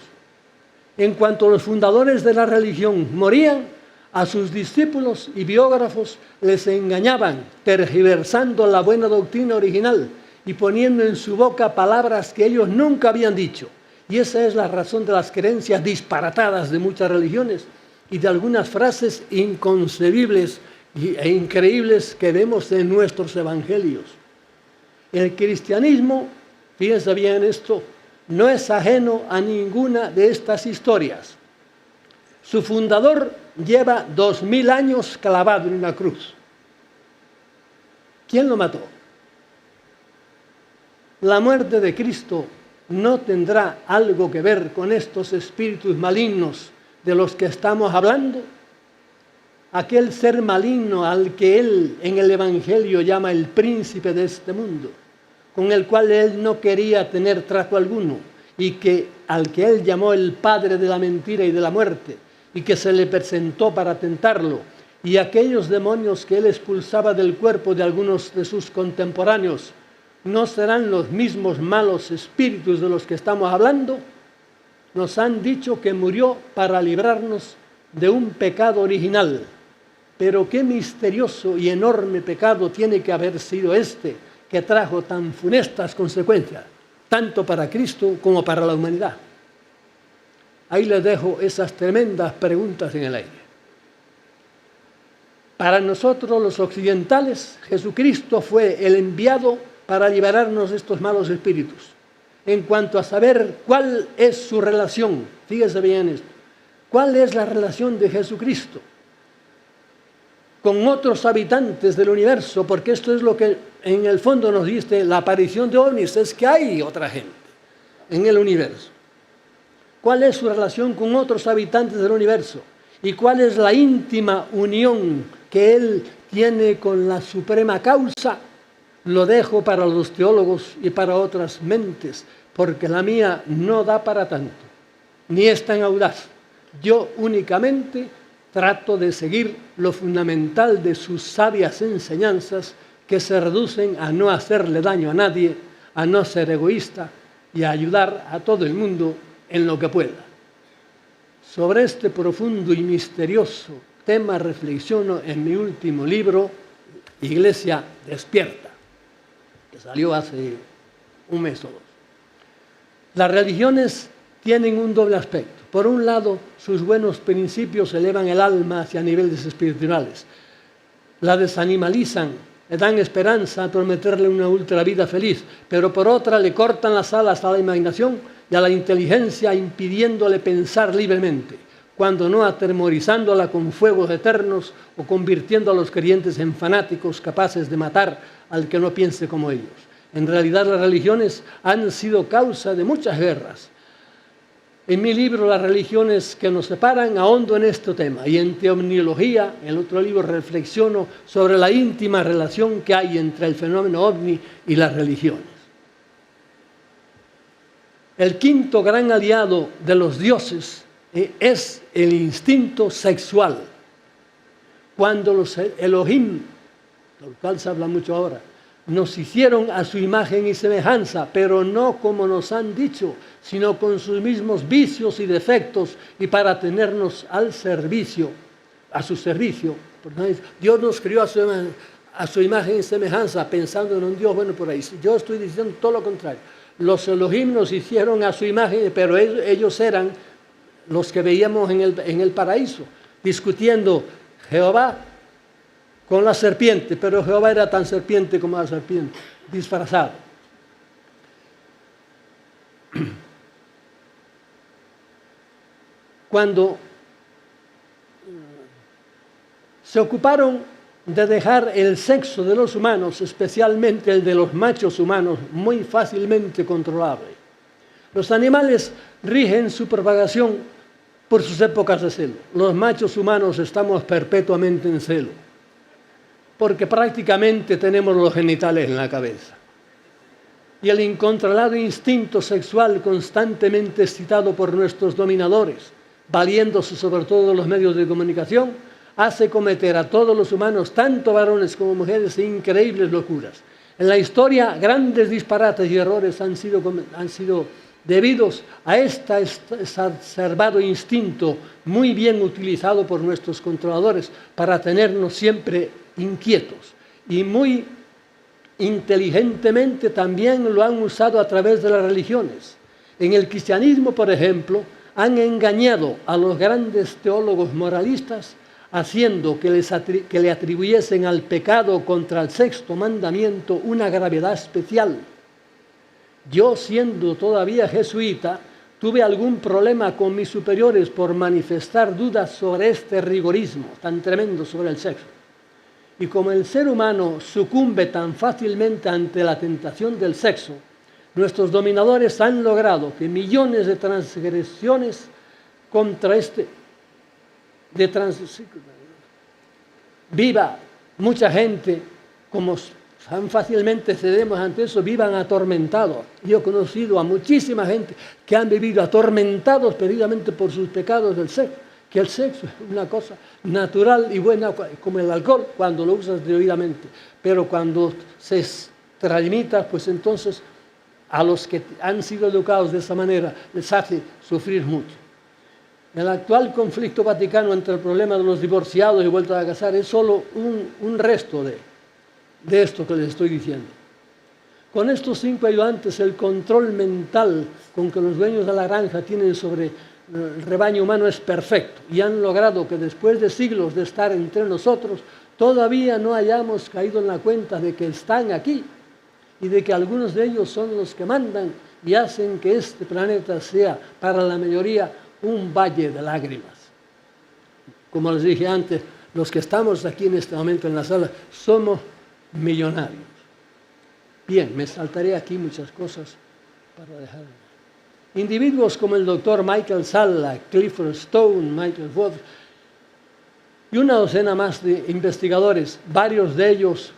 En cuanto los fundadores de la religión morían, a sus discípulos y biógrafos les engañaban, tergiversando la buena doctrina original y poniendo en su boca palabras que ellos nunca habían dicho. Y esa es la razón de las creencias disparatadas de muchas religiones y de algunas frases inconcebibles e increíbles que vemos en nuestros evangelios. El cristianismo, fíjense bien esto, no es ajeno a ninguna de estas historias. Su fundador lleva 2000 años clavado en una cruz. ¿Quién lo mató? La muerte de Cristo no tendrá algo que ver con estos espíritus malignos de los que estamos hablando. Aquel ser maligno al que él en el Evangelio llama el príncipe de este mundo, con el cual él no quería tener trato alguno y al que él llamó el padre de la mentira y de la muerte y que se le presentó para tentarlo, y aquellos demonios que él expulsaba del cuerpo de algunos de sus contemporáneos, ¿no serán los mismos malos espíritus de los que estamos hablando? Nos han dicho que murió para librarnos de un pecado original. Pero qué misterioso y enorme pecado tiene que haber sido este, que trajo tan funestas consecuencias, tanto para Cristo como para la humanidad. Ahí les dejo esas tremendas preguntas en el aire. Para nosotros los occidentales, Jesucristo fue el enviado para liberarnos de estos malos espíritus. En cuanto a saber cuál es su relación, fíjese bien esto, cuál es la relación de Jesucristo con otros habitantes del universo, porque esto es lo que en el fondo nos dice la aparición de ovnis, es que hay otra gente en el universo. ¿Cuál es su relación con otros habitantes del universo? ¿Y cuál es la íntima unión que él tiene con la suprema causa? Lo dejo para los teólogos y para otras mentes, porque la mía no da para tanto, ni es tan audaz. Yo únicamente trato de seguir lo fundamental de sus sabias enseñanzas, que se reducen a no hacerle daño a nadie, a no ser egoísta y a ayudar a todo el mundo en lo que pueda. Sobre este profundo y misterioso tema reflexiono en mi último libro, Iglesia Despierta, que salió hace un mes o dos. Las religiones tienen un doble aspecto. Por un lado, sus buenos principios elevan el alma hacia niveles espirituales, la desanimalizan, le dan esperanza a prometerle una ultra vida feliz, pero por otra le cortan las alas a la imaginación y a la inteligencia, impidiéndole pensar libremente, cuando no atemorizándola con fuegos eternos o convirtiendo a los creyentes en fanáticos capaces de matar al que no piense como ellos. En realidad las religiones han sido causa de muchas guerras. En mi libro, Las religiones que nos separan, ahondo en este tema, y en Teomniología, el otro libro, reflexiono sobre la íntima relación que hay entre el fenómeno ovni y las religiones. El quinto gran aliado de los dioses es el instinto sexual. Cuando los Elohim, del cual se habla mucho ahora, nos hicieron a su imagen y semejanza, pero no como nos han dicho, sino con sus mismos vicios y defectos, y para tenernos al servicio, a su servicio. Dios nos crió a su imagen y semejanza, pensando en un Dios bueno por ahí. Yo estoy diciendo todo lo contrario. Los Elohim nos hicieron a su imagen, pero ellos eran los que veíamos en el paraíso, discutiendo Jehová con la serpiente, pero Jehová era tan serpiente como la serpiente, disfrazado. Cuando se ocuparon de dejar el sexo de los humanos, especialmente el de los machos humanos, muy fácilmente controlable. Los animales rigen su propagación por sus épocas de celo. Los machos humanos estamos perpetuamente en celo, porque prácticamente tenemos los genitales en la cabeza. Y el incontrolado instinto sexual constantemente excitado por nuestros dominadores, valiéndose sobre todo de los medios de comunicación, hace cometer a todos los humanos, tanto varones como mujeres, increíbles locuras. En la historia, grandes disparates y errores han sido debidos a este exacerbado instinto muy bien utilizado por nuestros controladores para tenernos siempre inquietos, y muy inteligentemente también lo han usado a través de las religiones. En el cristianismo, por ejemplo, han engañado a los grandes teólogos moralistas, haciendo que le atribuyesen al pecado contra el sexto mandamiento una gravedad especial. Yo, siendo todavía jesuita, tuve algún problema con mis superiores por manifestar dudas sobre este rigorismo tan tremendo sobre el sexo. Y como el ser humano sucumbe tan fácilmente ante la tentación del sexo, nuestros dominadores han logrado que millones de transgresiones contra viva mucha gente, como tan fácilmente cedemos ante eso, vivan atormentados. Yo he conocido a muchísima gente que han vivido atormentados precisamente por sus pecados del sexo, que el sexo es una cosa natural y buena como el alcohol cuando lo usas debidamente, pero cuando se extralimita, pues entonces a los que han sido educados de esa manera les hace sufrir mucho. El actual conflicto vaticano entre el problema de los divorciados y vueltos a casar es solo un resto de esto que les estoy diciendo. Con estos 5 ayudantes, el control mental con que los dueños de la granja tienen sobre el rebaño humano es perfecto y han logrado que después de siglos de estar entre nosotros, todavía no hayamos caído en la cuenta de que están aquí y de que algunos de ellos son los que mandan y hacen que este planeta sea, para la mayoría, un valle de lágrimas. Como les dije antes, los que estamos aquí en este momento en la sala somos millonarios. Bien, me saltaré aquí muchas cosas para dejar. Individuos como el doctor Michael Salla, Clifford Stone, Michael Wood y una docena más de investigadores, varios de ellos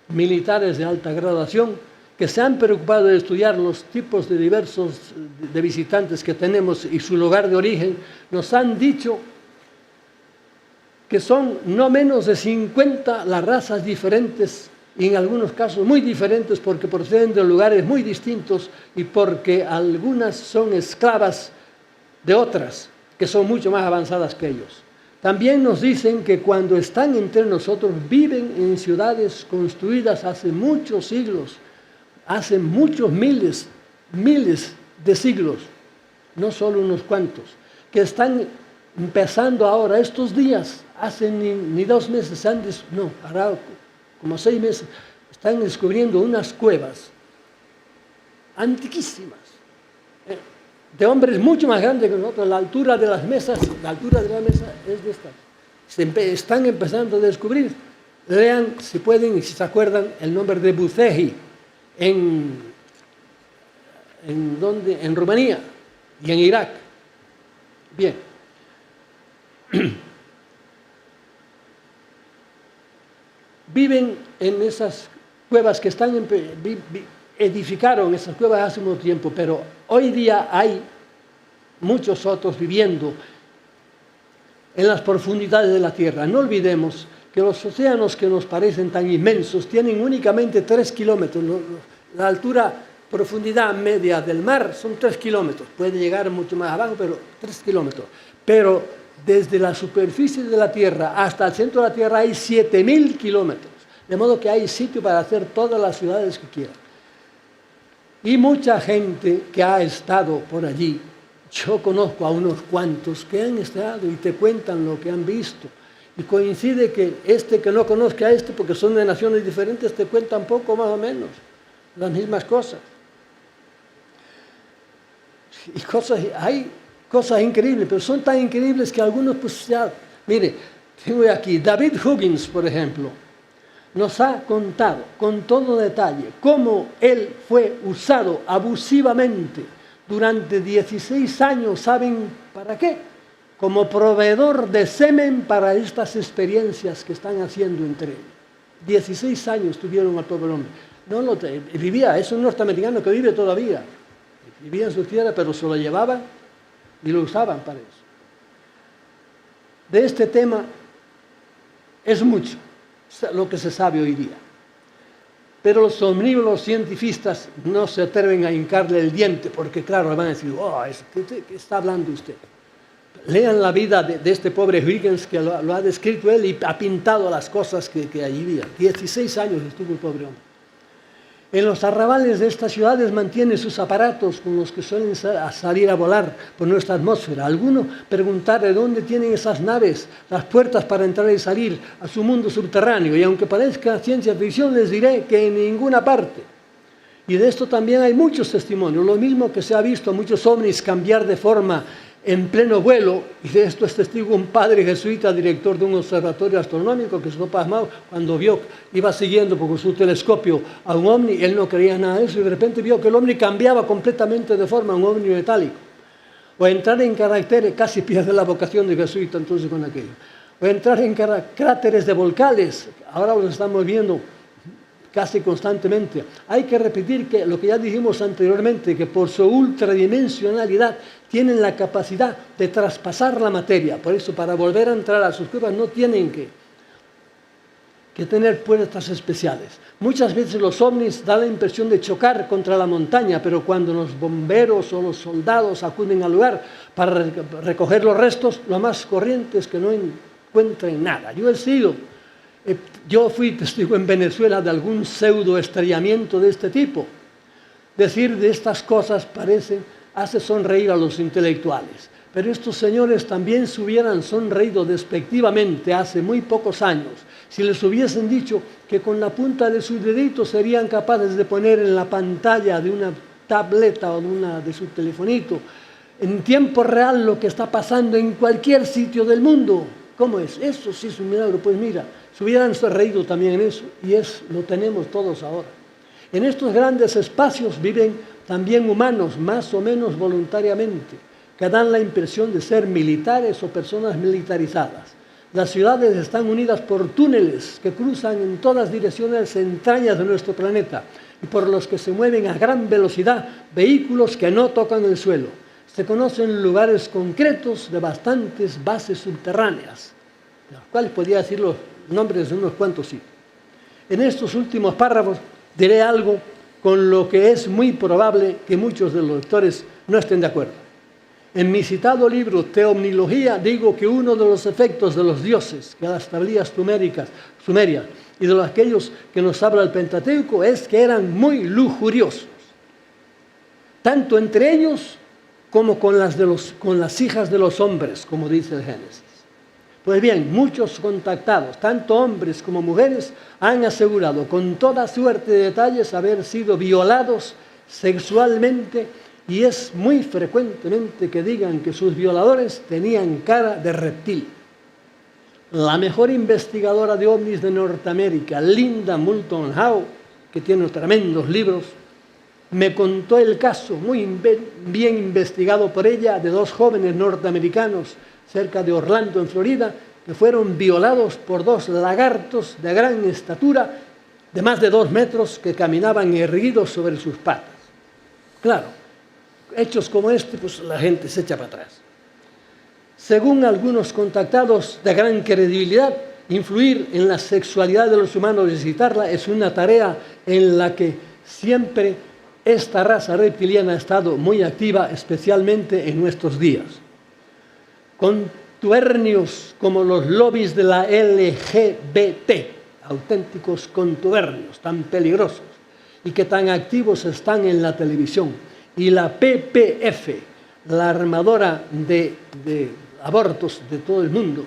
militares de alta graduación, que se han preocupado de estudiar los tipos de diversos de visitantes que tenemos y su lugar de origen, nos han dicho que son no menos de 50 las razas diferentes y en algunos casos muy diferentes porque proceden de lugares muy distintos y porque algunas son esclavas de otras que son mucho más avanzadas que ellos. También nos dicen que cuando están entre nosotros viven en ciudades construidas hace muchos siglos, hace muchos miles de siglos, no solo unos cuantos, que están empezando ahora, estos días, hace ni 2 meses, hará como 6 meses, están descubriendo unas cuevas antiquísimas, de hombres mucho más grandes que nosotros, la altura de las mesas, es de estas. Están empezando a descubrir. Lean, si pueden y si se acuerdan, el nombre de Bucegi, en Rumanía y en Irak. Bien. Viven en esas cuevas que edificaron esas cuevas hace mucho tiempo, pero hoy día hay muchos otros viviendo en las profundidades de la Tierra. No olvidemos que los océanos que nos parecen tan inmensos tienen únicamente 3 kilómetros. La profundidad media del mar son 3 kilómetros. Puede llegar mucho más abajo, pero 3 kilómetros. Pero desde la superficie de la Tierra hasta el centro de la Tierra hay 7.000 kilómetros. De modo que hay sitio para hacer todas las ciudades que quieran. Y mucha gente que ha estado por allí, yo conozco a unos cuantos que han estado y te cuentan lo que han visto. Y coincide que que no conozca a porque son de naciones diferentes, te cuentan poco más o menos las mismas cosas. Y hay cosas increíbles, pero son tan increíbles que algunos, pues ya, mire, tengo aquí, David Huggins, por ejemplo, nos ha contado con todo detalle cómo él fue usado abusivamente durante 16 años, ¿saben para qué? Como proveedor de semen para estas experiencias que están haciendo entre ellos. 16 años tuvieron al pobre hombre. Vivía, es un norteamericano que vive todavía. Vivía en su tierra, pero se lo llevaban y lo usaban para eso. De este tema es mucho lo que se sabe hoy día. Pero los omnívoros cientifistas no se atreven a hincarle el diente, porque claro, van a decir, ¿qué está hablando usted? Lean la vida de este pobre Huygens, que lo ha descrito él y ha pintado las cosas que allí había. 16 años estuvo el pobre hombre. En los arrabales de estas ciudades mantiene sus aparatos con los que suelen salir a volar por nuestra atmósfera. Alguno preguntar de dónde tienen esas naves, las puertas para entrar y salir a su mundo subterráneo. Y aunque parezca ciencia ficción, les diré que en ninguna parte. Y de esto también hay muchos testimonios. Lo mismo que se ha visto muchos ovnis cambiar de forma en pleno vuelo, y de esto es testigo un padre jesuita, director de un observatorio astronómico, que se quedó pasmado cuando iba siguiendo con su telescopio a un ovni. Él no creía nada de eso y de repente vio que el ovni cambiaba completamente de forma, un ovni metálico. O entrar en caracteres, casi pierde la vocación de jesuita entonces con aquello. O entrar en cráteres de volcanes, ahora los estamos viendo casi constantemente. Hay que repetir que lo que ya dijimos anteriormente, que por su ultradimensionalidad tienen la capacidad de traspasar la materia. Por eso, para volver a entrar a sus cuevas no tienen que tener puertas especiales. Muchas veces los ovnis dan la impresión de chocar contra la montaña, pero cuando los bomberos o los soldados acuden al lugar para recoger los restos, lo más corriente es que no encuentren nada. Yo fui testigo en Venezuela de algún pseudo estrellamiento de este tipo. Decir de estas cosas hace sonreír a los intelectuales, Pero estos señores también se hubieran sonreído despectivamente hace muy pocos años si les hubiesen dicho que con la punta de sus deditos serían capaces de poner en la pantalla de una tableta o de su telefonito en tiempo real lo que está pasando en cualquier sitio del mundo. ¿Cómo es? Eso sí es un milagro. Pues mira, se hubieran sonreído también en eso, y lo tenemos todos ahora. En estos grandes espacios viven también humanos, más o menos voluntariamente, que dan la impresión de ser militares o personas militarizadas. Las ciudades están unidas por túneles que cruzan en todas direcciones entrañas de nuestro planeta y por los que se mueven a gran velocidad vehículos que no tocan el suelo. Se conocen lugares concretos de bastantes bases subterráneas, de los cuales podría decir los nombres de unos cuantos sitios. En estos últimos párrafos diré algo con lo que es muy probable que muchos de los lectores no estén de acuerdo. En mi citado libro Teomnología digo que uno de los efectos de los dioses que las tablillas sumerias y de aquellos que nos habla el Pentateuco es que eran muy lujuriosos, tanto entre ellos como con las hijas de los hombres, como dice el Génesis. Pues bien, muchos contactados, tanto hombres como mujeres, han asegurado con toda suerte de detalles haber sido violados sexualmente, y es muy frecuentemente que digan que sus violadores tenían cara de reptil. La mejor investigadora de ovnis de Norteamérica, Linda Moulton Howe, que tiene tremendos libros, me contó el caso, muy bien investigado por ella, de dos jóvenes norteamericanos cerca de Orlando, en Florida, que fueron violados por dos lagartos de gran estatura, de más de 2 metros, que caminaban erguidos sobre sus patas. Claro, hechos como este, pues la gente se echa para atrás. Según algunos contactados de gran credibilidad, influir en la sexualidad de los humanos y excitarla es una tarea en la que siempre esta raza reptiliana ha estado muy activa, especialmente en nuestros días. Contubernios como los lobbies de la LGBT, auténticos contubernios tan peligrosos y que tan activos están en la televisión, y la PPF, la armadora de abortos de todo el mundo,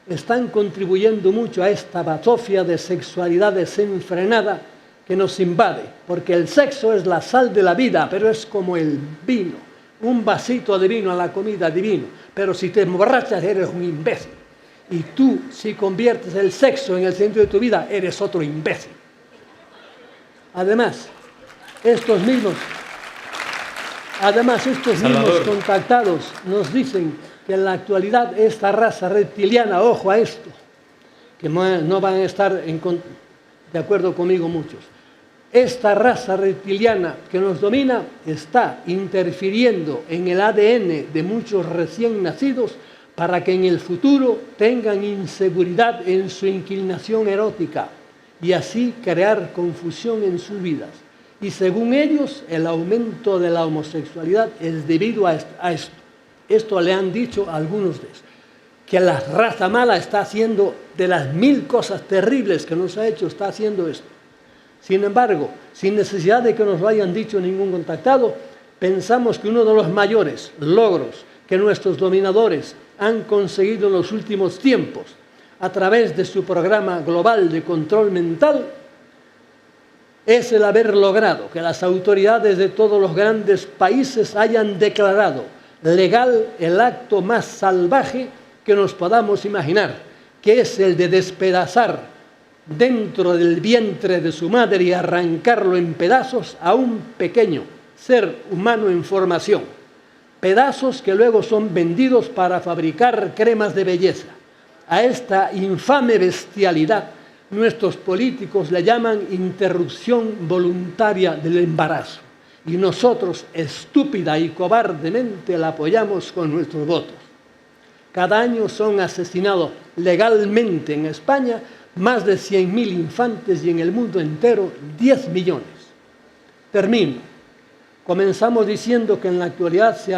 están contribuyendo mucho a esta bazofia de sexualidad desenfrenada que nos invade, porque el sexo es la sal de la vida, pero es como el vino, un vasito de vino a la comida divino, pero si te emborrachas eres un imbécil, y tú, si conviertes el sexo en el centro de tu vida, eres otro imbécil. Además, estos mismos contactados nos dicen que en la actualidad esta raza reptiliana, ojo a esto, que no van a estar de acuerdo conmigo muchos, esta raza reptiliana que nos domina está interfiriendo en el ADN de muchos recién nacidos para que en el futuro tengan inseguridad en su inclinación erótica y así crear confusión en sus vidas. Y según ellos, el aumento de la homosexualidad es debido a esto. Esto le han dicho a algunos de ellos, que la raza mala está haciendo, de las 1000 cosas terribles que nos ha hecho, está haciendo esto. Sin embargo, sin necesidad de que nos lo hayan dicho ningún contactado, pensamos que uno de los mayores logros que nuestros dominadores han conseguido en los últimos tiempos a través de su programa global de control mental es el haber logrado que las autoridades de todos los grandes países hayan declarado legal el acto más salvaje que nos podamos imaginar, que es el de despedazar dentro del vientre de su madre y arrancarlo en pedazos a un pequeño ser humano en formación. Pedazos que luego son vendidos para fabricar cremas de belleza. A esta infame bestialidad nuestros políticos le llaman interrupción voluntaria del embarazo. Y nosotros, estúpida y cobardemente, la apoyamos con nuestros votos. Cada año son asesinados legalmente en España más de 100.000 infantes y en el mundo entero 10 millones. Termino. Comenzamos diciendo que en la actualidad se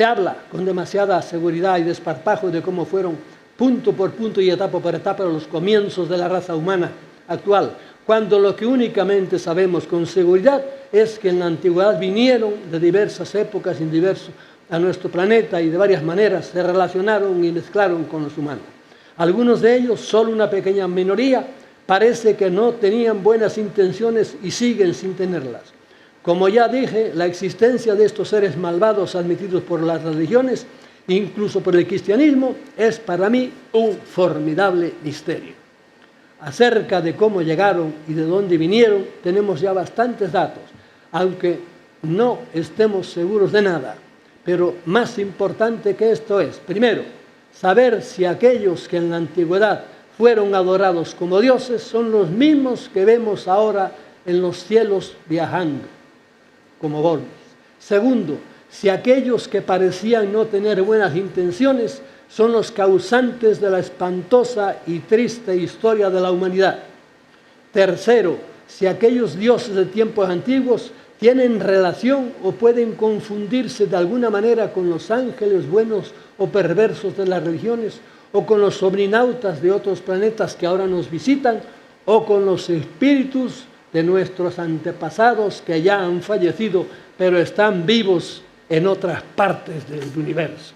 habla con demasiada seguridad y desparpajo de cómo fueron punto por punto y etapa por etapa los comienzos de la raza humana actual, cuando lo que únicamente sabemos con seguridad es que en la antigüedad vinieron de diversas épocas y diversos a nuestro planeta y de varias maneras se relacionaron y mezclaron con los humanos. Algunos de ellos, solo una pequeña minoría, parece que no tenían buenas intenciones y siguen sin tenerlas. Como ya dije, la existencia de estos seres malvados admitidos por las religiones, incluso por el cristianismo, es para mí un formidable misterio. Acerca de cómo llegaron y de dónde vinieron, tenemos ya bastantes datos, aunque no estemos seguros de nada. Pero más importante que esto es, primero, saber si aquellos que en la antigüedad fueron adorados como dioses son los mismos que vemos ahora en los cielos viajando como ovnis. Segundo, si aquellos que parecían no tener buenas intenciones son los causantes de la espantosa y triste historia de la humanidad. Tercero, si aquellos dioses de tiempos antiguos tienen relación o pueden confundirse de alguna manera con los ángeles buenos o perversos de las religiones, o con los omninautas de otros planetas que ahora nos visitan, o con los espíritus de nuestros antepasados que ya han fallecido, pero están vivos en otras partes del universo.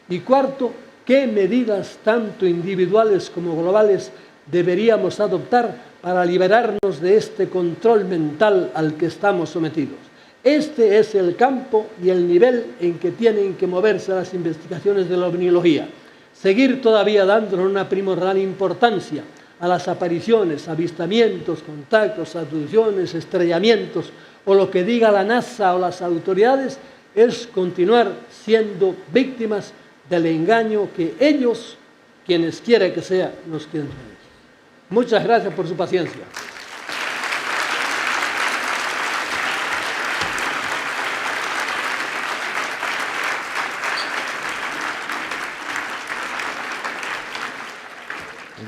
Y cuarto, ¿qué medidas tanto individuales como globales deberíamos adoptar para liberarnos de este control mental al que estamos sometidos? Este es el campo y el nivel en que tienen que moverse las investigaciones de la ovniología. Seguir todavía dándole una primordial importancia a las apariciones, avistamientos, contactos, abducciones, estrellamientos o lo que diga la NASA o las autoridades es continuar siendo víctimas del engaño que ellos, quienes quiera que sea, nos quieren traer. Muchas gracias por su paciencia.